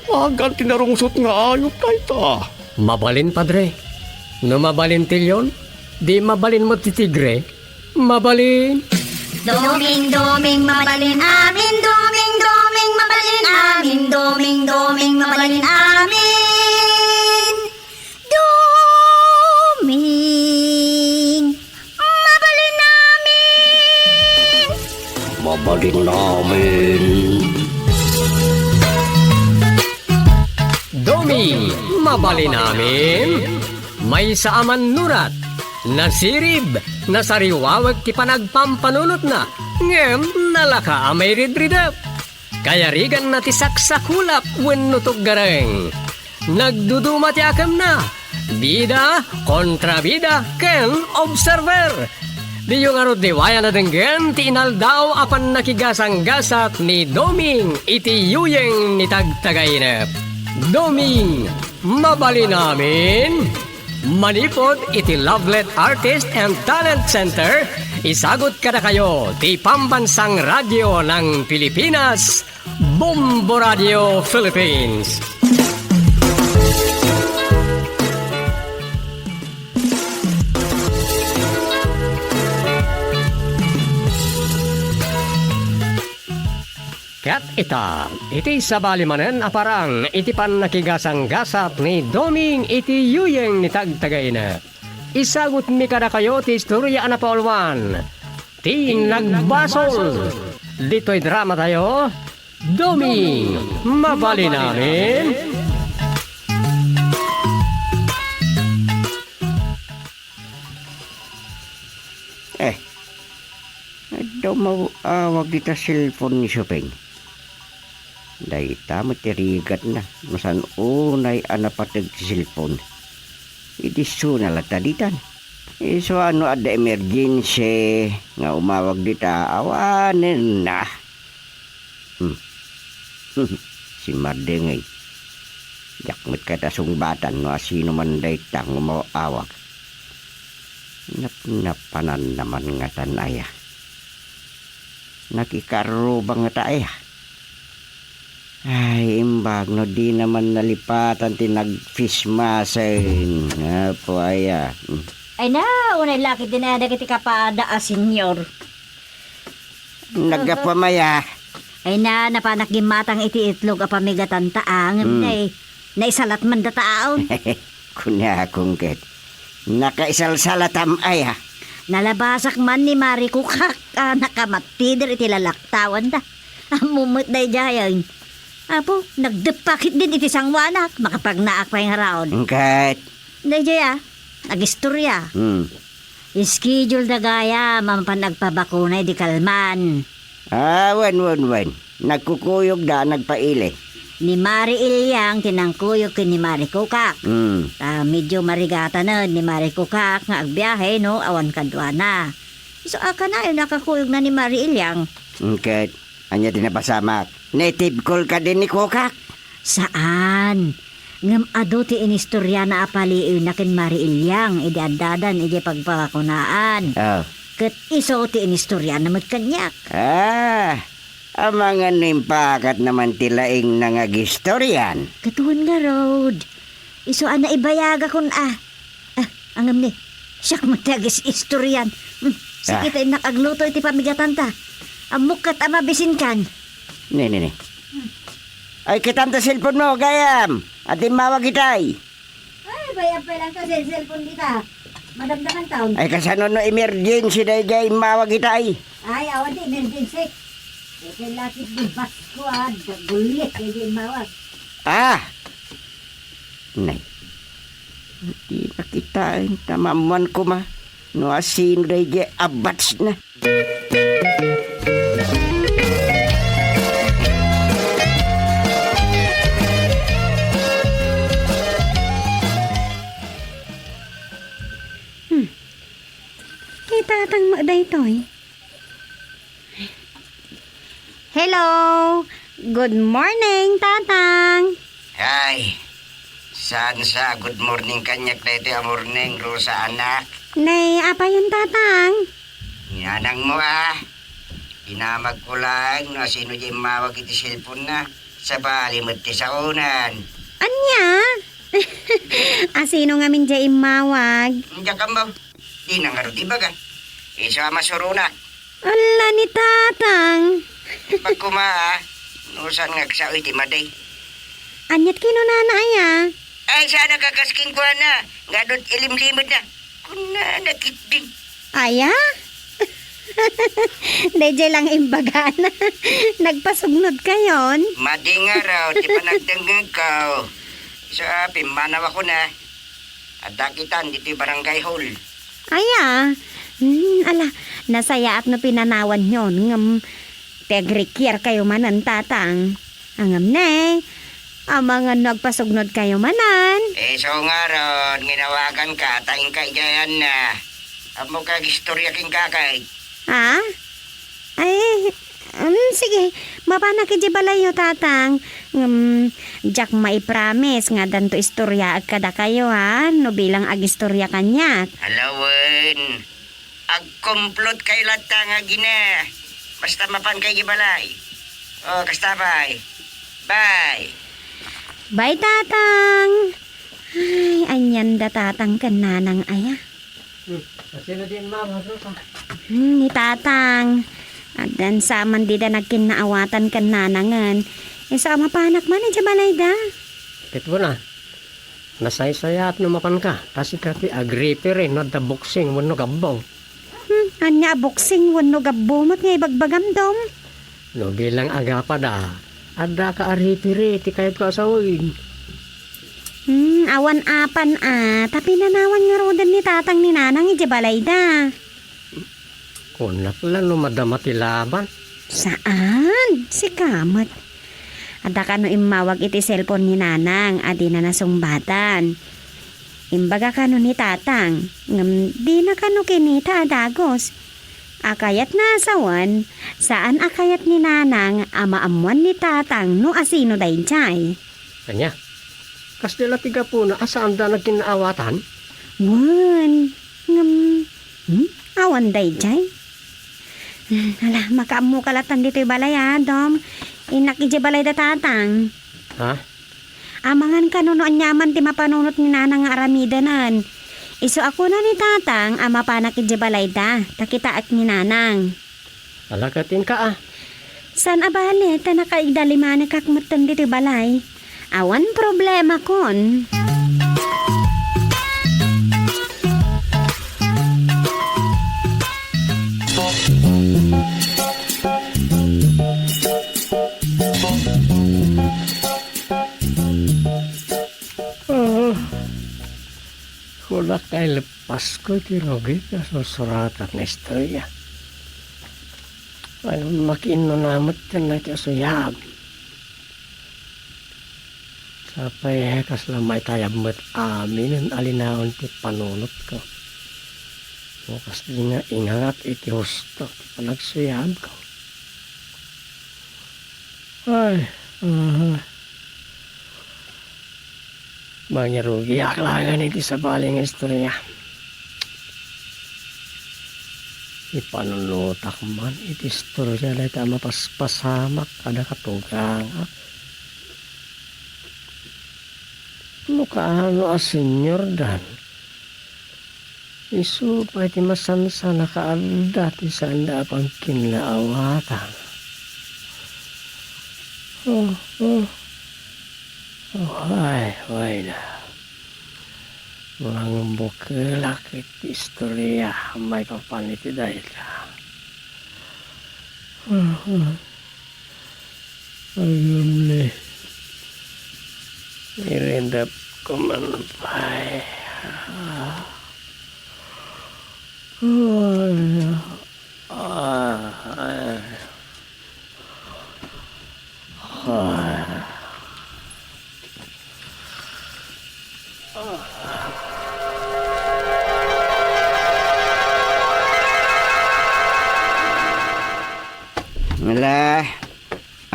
Agan tinarungsot nga ayot tayo ta. Mabalin, Padre. No mabalin tilyon, di mabalin mo ti tigre. Mabalin. Doming mabalin amin, doming mabalin amin, doming mabalin amin. Doming mabalin amin. Mabalin namin. Domi, mabalin namin. May saaman nurat. Nasirib, nasariwawag ti panagpampanunot na. Ngem, nalaka amay ridridap. Kaya rigan na ti saksakulap wenno tuggareng. Nagduduma ti akam na. Bida, kontrabida, ken observer. Di yung arod ni waya na denggen ti inaldaw apan nakigasang-gasat ni Doming iti yuyeng ni tagtagainep. Doming, mabali namin. Manipod iti Lovelet Artist and Talent Center. Isagot ka na kayo ti Pambansang Radyo ng Pilipinas, Bombo Radio Philippines. Kat iti sabalimanen aparang iti pan nakigasang-gasap ni Doming iti yuyeng ni tagtagaina. Isagot mi kada kayo ti istorya na paulwan. Ti nagbasol. Dito'y drama tayo. Doming, mabali namin. Daw mawag dita cellphone ni Supeng. Dahil tamo tirigat na. Masan unay anapatag ti cellphone. Itiso na lata ditan. So ano ada emergency nga umawag dita awanin na. Si Mardengay. Yakmet kata sungbatan no asino man day tang umawag. Napanan naman nga tanaya. Nakikarubang nga tayo. Ay, imbag no di naman nalipatan tinag-fishmasin. Nga po aya. Ay na, unay laki din na dagiti kapada senyor. Nagapamaya. Ay na, napanakgimatang iti itlog apamigatan taang. Naisalat man da taon. Kunya akong ket. Nakaisalsalatam aya. Nalabasak man ni Mari Kukak, nakamatider iti lalaktawan da. Amumot da jayan. Apo, nagdepakit din iti sangwanak, makapagnaak pa yung haraon. Kat. Da jaya, nagistorya. Ischedule da gaya, mampanagpabakunay di kalman. Wen. Nagkukuyog da, nagpaili. Ni Mari Ilyang, tinangkuyog ni Mari Kukak. Medyo marigata na ni Mari Kukak nga agbiyahe, no, awan kadwana. So, aka na yung nakakuyog na ni Mari Ilyang. Kat, anya dinapasamak. Native call ka din ni Kukak. Saan? Ngam ado ti inistorya na apaliw na kin Mari Ilyang, idi adadan, idi pagpakunaan. Kat iso ti inistorya na magkanyak. Ang mga nimpakat naman tilaing nangagistoryan. Katuhon nga, Rod. Iso na ibayaga kun angam ni. Siyak matagis istoryan. Sakit ay nakagluto iti pamigatan ta. Amukat amabisin kan. Ne. Ay, kitam ta cellphone mo, gayam. At mawag itay. Ay, bayab pa lang ka sa cellphone dita. Madamdaman taon. Ay, kasano no emergency na gay mawag itay. Ay, awan di emergency. Ito lapit di basko gulit, hindi mawag. Nay. Di nakitain tamaman ko ma. No asin rege abats na. Good morning, Tatang. Ay, saan sa good morning kanyak na ito morning, Rosa anak. Nay, apa yun, Tatang? Yanang mo Inamag ko lang na sino di mawag iti cellphone na sa bali mo ti sa unan. Anya? Sino nga min dyan imawag? Hindi ka mo. Di na nga ro di baga. Iso masurunak. Ala ni Tatang. Pag nusan nga sa iti maday. Anyat kinunanaya. Ay, sana kakasking ko na. Nga doon ilimlimod na. Kuna nakitding. Aya? Deje lang imbaga na. Nagpasugnod kayon. Madi nga raw, di pa nagdanggang ko. So, pimanaw ako na. At dakitan, dito'y barangay hall. Aya? Ala, nasaya at no pinanawan yon. Ngam, tegrikyar kayo manan, Tatang. Angam ne, ang mga nagpasugnod kayo manan. So nga ron, ginawagan ka, taing kaigayan na. Amo kag istorya king kakay. Ha? Ay, sige, mapanakidya balayo, Tatang. Jack maipromise nga danto istorya ag kada kayo, ha? No bilang ag istorya kanyak. Alawan, agkumplot kay lata nga gina. Basta mapan kay gibalay. O, kastabay. Bye. Bye, Tatang. Ay, anyan da Tatang kananang aya. Sino din, ma'am? Ni Tatang. At dan sa man di da nagkinaawatan kananangan. Sa mapanak man, balay da. Ito na. Nasaysaya at numapan ka. Kasi kati agripe rin, not the boxing, wano gabaw. Anya boxing wano gabumot nga ibagbagam dom. No bilang agapa da. Ada ka aripiri, ti kayat ko asawin. Awan apan tapi nanawan nga rodan ni Tatang ni Nanang balay da. Kunat lang no madamati laban. Saan? Si Kamat. Ada ka no imawag iti cellphone ni Nanang, adi na nasungbatan. Imbaga ka no ni Tatang, ngam di na ka no kinita adagos. Akayat na asawan, saan akayat ni Nanang amaamuan ni Tatang no asino dayjay. Kanya. Kastila tiga po na asaan da nagkinaawatan? Wan, ngam, awan dayjay. Ala, makaamu kalatan dito'y balay Dom. Inak ije balay da Tatang. Ha? Amangan ka no anyaman ti mapanunot ni Nanang nga aramidanan. Iso ako na ni Tatang ama panak ije balay da. Takita at ni Nanang. Alakatin ka San abali ta nakaigdalimani kakmatan dito'y balay. Awan problema kon. Kulak kay lepas ko tirogi ka susurat na istorya. Ayun makiino namat yan na iti asuyab. Sapay hekas lamay tayab mo't amin ang alinaon ti panunot ko. Mukas di nga ingat iti husto ti panagsuyab ko. Ay, manyarugi aklagan iti sa baling istorya. Ipanunutak man iti istorya na ita mapaspasamak kada katugang. Kaano senyor dan isu pa iti masansa nakaanda ti sanda pang kinlaawatan. Ay na. Mga bukelak iti istorya may papaniti dahil ka. Ayun ni. Irendap ko man pa'y. Wala,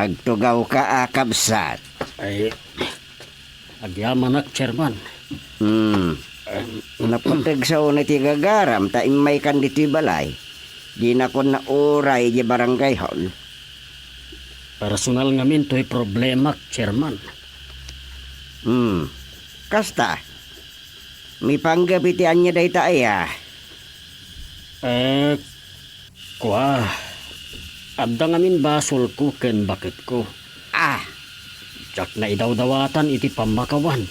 Hagtugaw ka akabsat. Ay, agyaman nak, chairman. Napatag sa una ti gagaram, taing may kan dito'y balay. Di na ko na oray di barangay hall. Personal ngamin to'y problema, chairman. Kasta, may panggapitian niya day taaya. Kwa, abda ngamin basol ko ken bakit ko. Jak na idawdawatan iti pamakawan.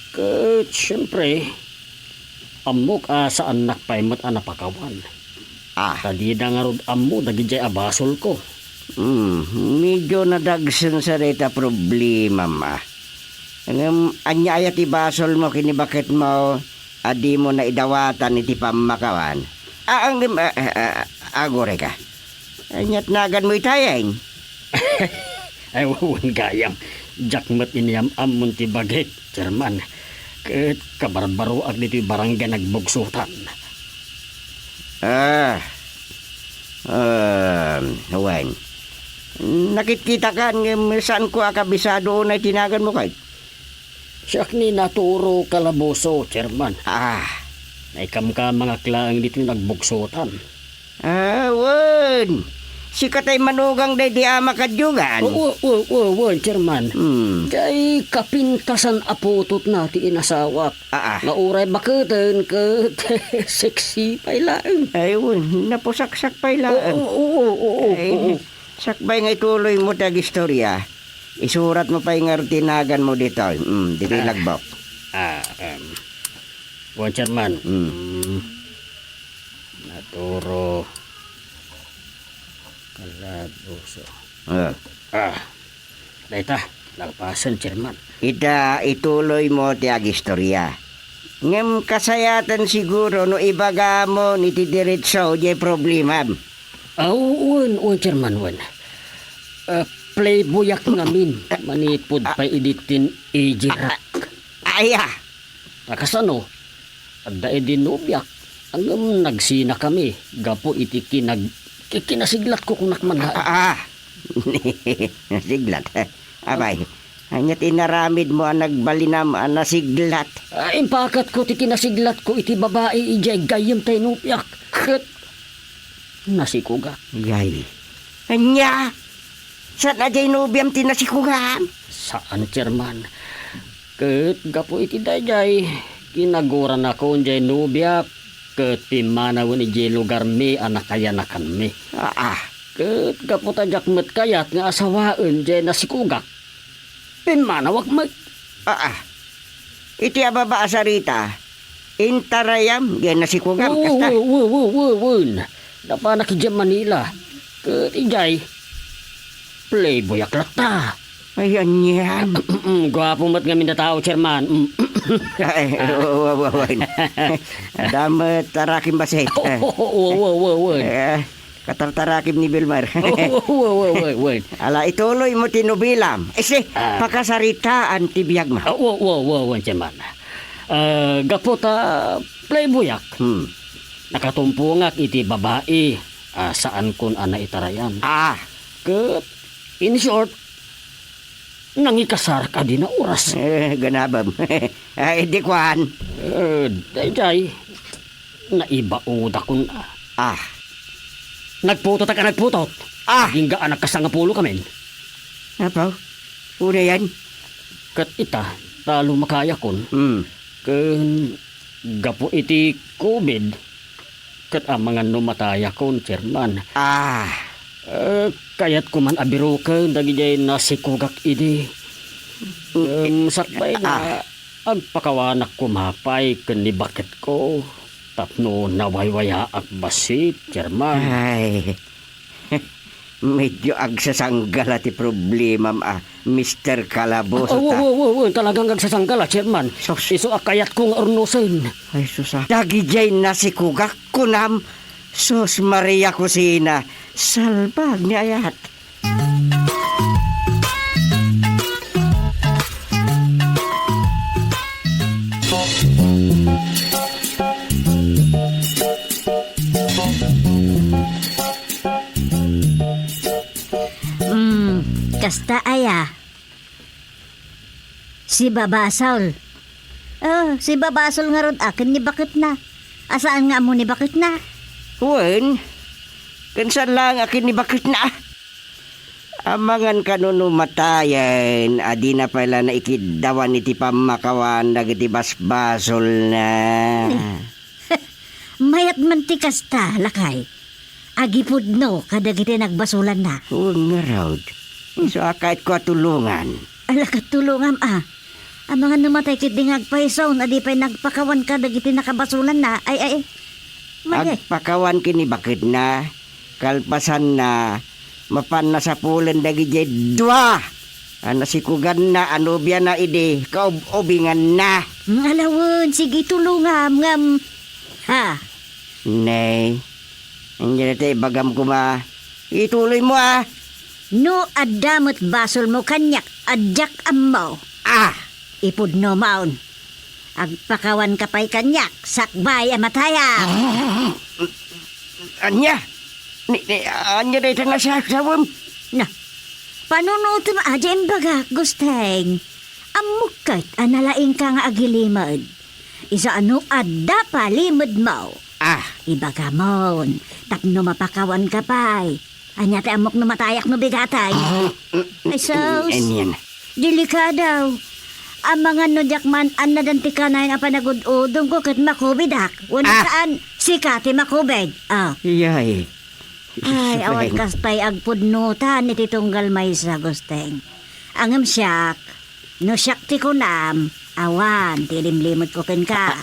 Ket siyempre, amok sa anak paimat anapakawan. Kadida nga rod amo dagijay abasol ko. Medyo nadagsan sa data problema ma. Anya ayat ibasol mo kini bakit mo adi mo na idawatan iti pamakawan. Agore ka. Anyat nagan mo itayeng. Ay, wawan gayam. Jakmat iniyam amon ti bagit, chairman. Ket kabarbaro ag dito'y barangay nagbugsutan. Wen. Nakikita ka saan ko akabisado na tinagan mo kay? Siyak ni naturo kalaboso, chairman. Naikam ka mga klaang dito'y nagbugsutan. Wen. Si katay manugang day di ama kadyugan. Chairman. Kay kapintasan aputot nati inasawak. Nauray baketen ke sexy pailaan. Ayun, napusaksak pailaan. Sakbay nga ituloy mo tag istorya. Isurat mo pa yung tinagan mo dito. Dito lagbok. Chairman. Naturo kalaboso. Daita, nagpasan, chairman. Ituloy mo tiag istorya. Ngem kasayatan siguro no ibaga mo ni ti diretso di problema. Chairman, playboyak ngamin, manipod pa iditin ijirak. Nakasano, adda edinubyak, ang nagsina kami, gapo iti kinasiglat ko kung nakmanhaan. Nasiglat. Abay, hanyat inaramid mo ang nagbalinam ang nasiglat. Impakat ko ti kinasiglat ko iti babae ijay gayam tayo nupyak. Nasikuga. Gay. Anya? Saan na jay nubiam ti nasikugan? Saan, chairman? Ket gapo iti dayjay. Kinaguran ako jay nubyak. Ket pimanawan ijay lugar mi anakayanakan mi. Ket gapo tajak met kayat nga asawaan jay nasikugak. Pimanawak mag. Iti ababa asarita. Intarayam jay nasikugam. Dapanak ijay Manila. Ket ijay playboy aklata. Ayan yan. Gwapo mat nga minda tao, chairman. Damat tarakim basit. Katartarakim ni Bilmar. Ala, ituloy mo tinubilam. Pakasaritaan ti biyag ma. Chairman. Gapota playboyak. Nakatumpungak iti babae. Saan kun ana itarayan. Ket, in short, nangikasar ka din na oras. Ganabam. Di kwan. Dayjay, naibauda kun nagputot ka nagputot. Hingga anak kasangapulo kamen. Apaw? Una yan? Kat ita, talo makaya kun. Ken, gapo iti COVID. Kat ang mga numataya kun, chairman. Kayat kuman abiro ka, dagijay nasikugak idi. Sakbay na, agpakawanak kumapay, kani bakit ko. Tapno nawaywaya ak basit, chairman. Medyo agsasanggal ati problema Mr. Calaboso ta. Talagang agsasanggal chairman. Iso akayat kong ornusin. Ay susa. Dagijay nasikugak kunam. Sus Maria Kusina. Salbag ni ayat. aya. Si Babasol. Oh, si Babasol nga rod akin ni bakit na. Asaan nga mo ni bakit na? Wen, kansan lang akin ni bakit na? Amangan kanuno matayan, adi na pala na ikidawan iti pamakawan dagiti basbasol na. Mayat mantikas ta, lakay. Agipod no, kadagiti nagbasulan na. Oo nga raud. So akait ko tulungan. Ala katulungam Ang mga namatay kit dingag paisaw na di pa'y nagpakawan ka dagiti nakabasulan na. Ay. Mali. Agpakawan kini bakit na, kalpasan na, mapan na sa pulen dagiti dua. Nasikugan na, anubya na idi, kaubingan na. Alawon, sige tulungam, ngam. Ha? Nay, hindi na tayo bagam ko ma. Ituloy mo No adamot basol mo kanyak, adyak amaw. Ipudno maun. Agpakawan ka pa'y kanyak, sakbay amataya. Anya? Anya na ito nga sasawam? Na, panunutin mo aja imbaga, gusteng. Amukit analaing ka nga agilimod. Isa ano adda pa limod mo. Ibaga mon, tapno mapakawan ka pa'y. Anya te amok no matayak no bigatay. Ay sos, Anyan. delikadaw. Ang mga nudyak-man an nadanti ka na nga panagududong ko kat makubidak. Wala saan, sikati makubid. Iyay. Ay, awan kastay agpudnutan iti tunggal may sa gusteng. Angam siyak, no siyak ti kunam, awan, tilimlimod ko ken ka.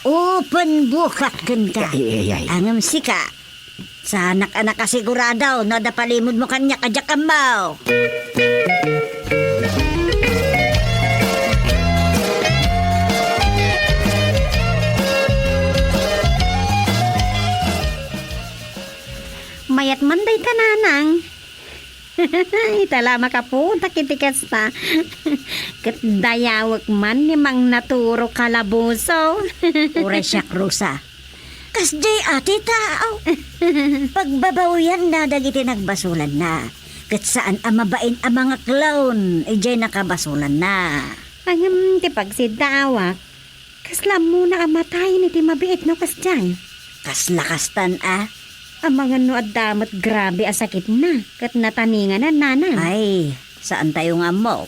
Open bukat ken ka. Iyay. Angam sika, sa anak-anak kasiguradaw, no dapalimod mo kanya kadyak amaw. Mayat man day tananang. Itala makapunta kitikas ta. Katdayawak man ni mang naturo kalabuso. Ure siya Rosa. Kas jay ati tao. Pagbabawian na dagiti nagbasulan na. Kat saan amabain ang mga clown, ijay nakabasulan na. Ang tipag si dawak. Kaslam muna amatay ni ti mabiit no kasjay. Kas lakastan Ang mga no adamot grabe asakit na. Kat nataningan na nanang. Ay, saan tayo nga mo?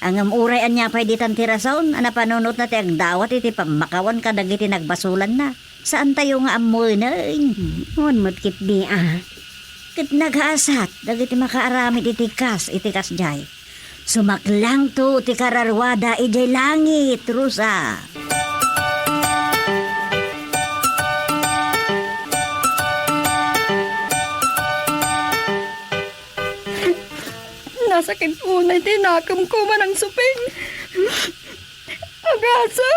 Ang amuray anya pa'y ditan tirason, ana panunot na ti agdawat iti pamakawan ka dagiti nagbasulan na. Saan tayo nga amoy na? Unmot kit di Kat naghaasat, dagiti makaaramid itikas jay. Sumaklang to ti kararwada ijay langit, Rosa. Nasakit unay tinakam ko man ang suping. Agasa,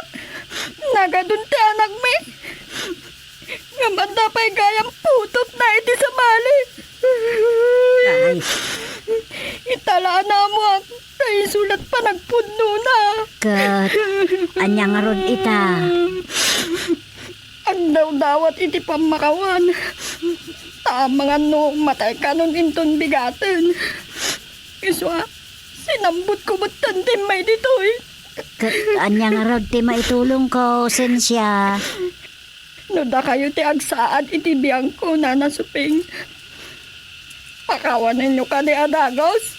nagadunti anak me. Ngamanda pa'y gayang putot na iti sa bali. Ay, Italaan na mo ang kay sulat pa nagpudno na. kat, anya nga ron ita. Ang daw-dawat iti pamakawan. Tamang ano, matay ka nun inton bigatin. Iswa, sinambot ko ba't tantim may ditoy? Kat, anya nga ron ti maitulong ko, sensya. No da kayo ti agsaad iti biyang ko na nasuping. Pakawan ninyo ka ni Adagos.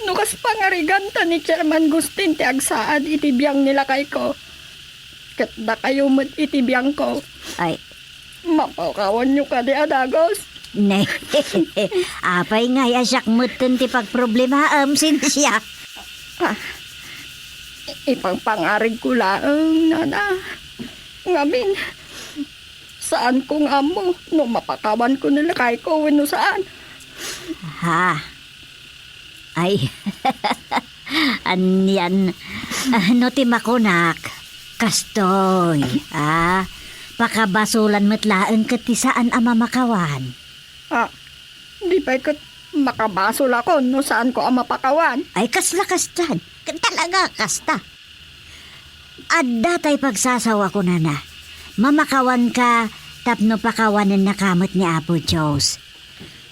No kas pangarigan ta ni Chairman Gustin ti agsaad iti biyang nila kay ko. Kat da kayo mo't iti biyang ko. Ay, Mapakawan nyo ka ni Adagos. ne, apay nga yasak mutin ti pagproblema, sensya. Ipangpangarig ko lang, nana. Ngamin, saan kong amo no mapakawan ko nila kay ko no saan? Ay, anyan, ano ti makunak, kastoy, pakabasulan matlaan kat ti saan ama makawan. Di pa ikot makabasol ako no saan ko ang mapakawan. Ay, kasla-kas dyan, talaga kasta. Adda tay pagsasawa ko na mamakawan ka, tapno pakawanan na kamot ni Apo Diyos.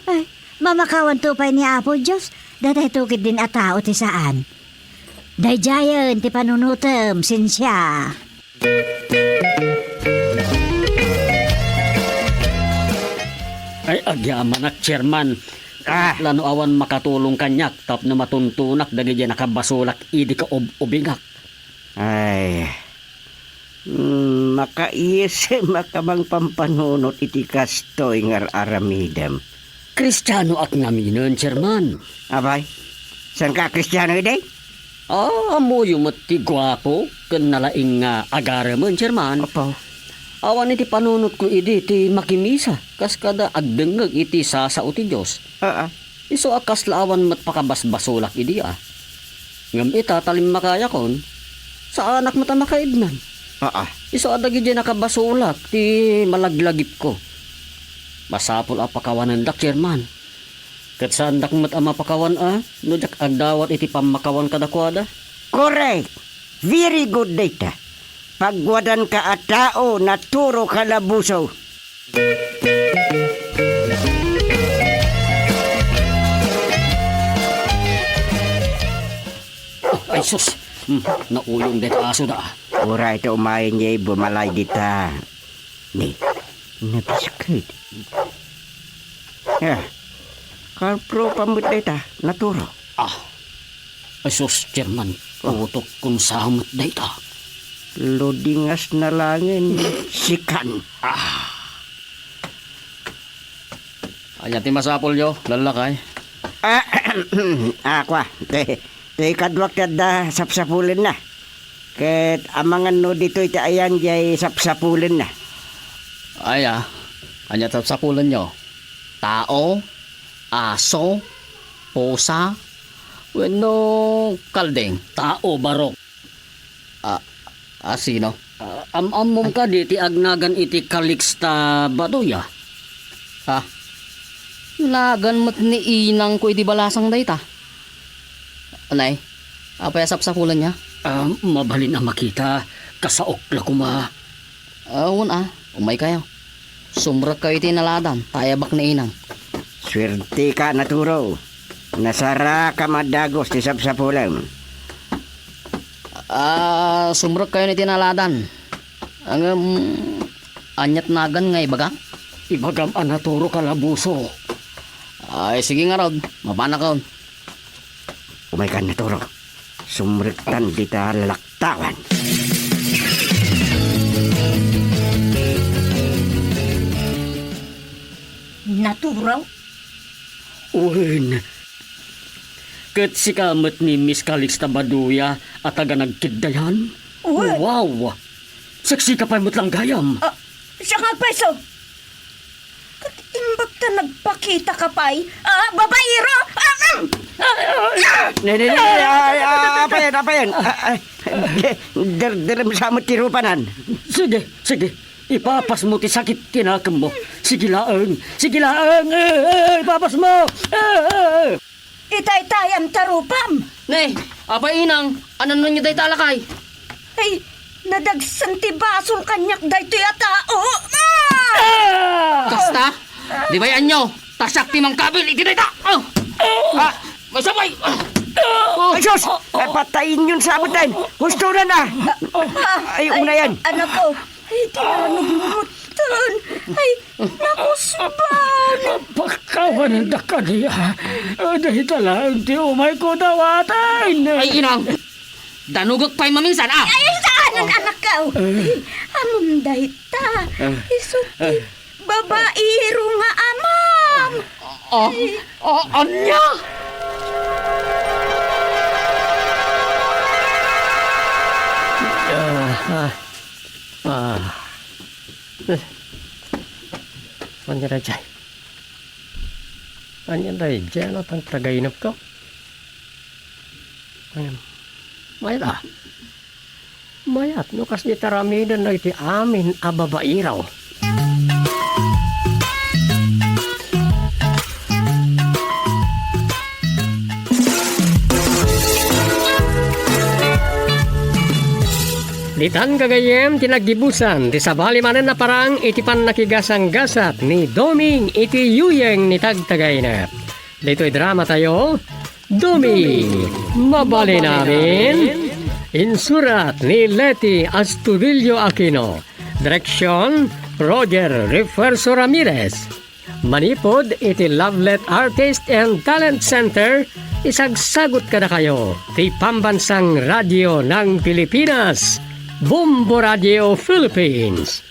Ay, Mamakawan tupay ni Apo Diyos, datay tukid din a tao ti saan. Dayjayan ti panunutem, sinsya. Ay, agyaman at chairman. Lano awan makatulong kanyak, tap na matuntunak, dagi nakabasulak, idi ka ubingak. Ay, makaiyes makamang pampanunot iti kastoy ngar aramidam. Kristiyano at ngaminon, chairman. Abay, saan ka Kristiyano ide? Mo yung mati gwapo, kan nalaing agaramon, chairman. Opo. Awan iti panunot ko idi, ti makimisa, kas kada agdengag iti sasao ti Diyos. Iso akas laawan mat pakabasbasulak idi Ngam ita talim makaya kon, sa anak mata makaidnan. Iso adagi dyan nakabasulak, ti malaglagip ko. Masapol pakawanan dak, chairman. Kat saan dak mat mapakawan no jak agdawat iti pamakawan kadakwada. Correct. Very good data. Pagwadan ka at tao, naturo ka labuso. Ay sus, naulong dito aso da. Ura ito umayin niya bumalay dita. Ni, nabiskit. Kalpro pamut dita, naturo. Ay sus, chairman, utok kung samot dito. Lodingas na langin, sikan. Anya ti masapol yo, lalakay. Aqua, te kadwak da sapsapulin na. Ket amangan no dito iti ayan jay sapsapulin na. Aya, anya sapulan nyo. Tao, aso, pusa, wenno kaldeng. Tao, barok. Sino? Amom ka di ti agnagan iti kaliksta baduya. Lagan mat ni inang ko iti balasang dayta. Anay, apa ya sapsapulan niya? Mabalin na makita, kasaok la kuma. Umay kayo. Sumrak kayo iti naladan, tayabak na inang. Swerte ka naturo. Nasara ka madagos ti sapsapulan. Sumrak kayo ni tinaladan. Ang anyat nagan nga ibaga? Ibagam anaturo kalabuso. Ay, sige nga Rod, mapana ka. Umay ka naturo. Sumriktan dita lalaktawan. Naturaw? Uwin. Kat si kamat ni Miss Calixta Baduya at taga nagkiddayan. Wow! Saksi ka pa mo't lang gayam. Siya nga, peso. Imbag ta nagpakita ka pa'y, babaero! Apayan. Dalam sa tirupanan. Sige. Ipapas mo ti sakit kinakam mo. Sige laang. Ipapas mo. Itay-tayam tarupam. Nay, apa inang, anan nun niya day talakay? Ay, nadagsan ti basol kanyak dayto yata. Kasta, di ba yan nyo? Tasak ti mang kabil, iti day ta! May sabay! Ay, sus! Patayin yun sa abutan. Gusto na. Ay, una yan. Anak ko, ay, tinanong ay, nakusban. Pagkawanan da ka niya. Dahil talang ti umay ko dawatan. Ay inang, danugok pa'y maminsan Ay, saan ang anak ka? Amom dahita. Isuti, babaero nga amam. Anya? Anya dayjay no tang tagainap ko. Mayat no kas di taramidan na iti amin ababairaw. Ditan kagayem tinagdibusan ti sabali manen na parang iti pan nakigasang gasat ni Doming iti yuyeng ni tagtagay na. Dito'y drama tayo. Dumi, mabali namin. Insurat ni Leti Astudillo Aquino. Direksyon, Roger Refuerzo Ramirez. Manipod iti Lovelet Artist and Talent Center. Isagsagot ka na kayo. Ti Pambansang Radyo ng Pilipinas. Bombo Radio Philippines.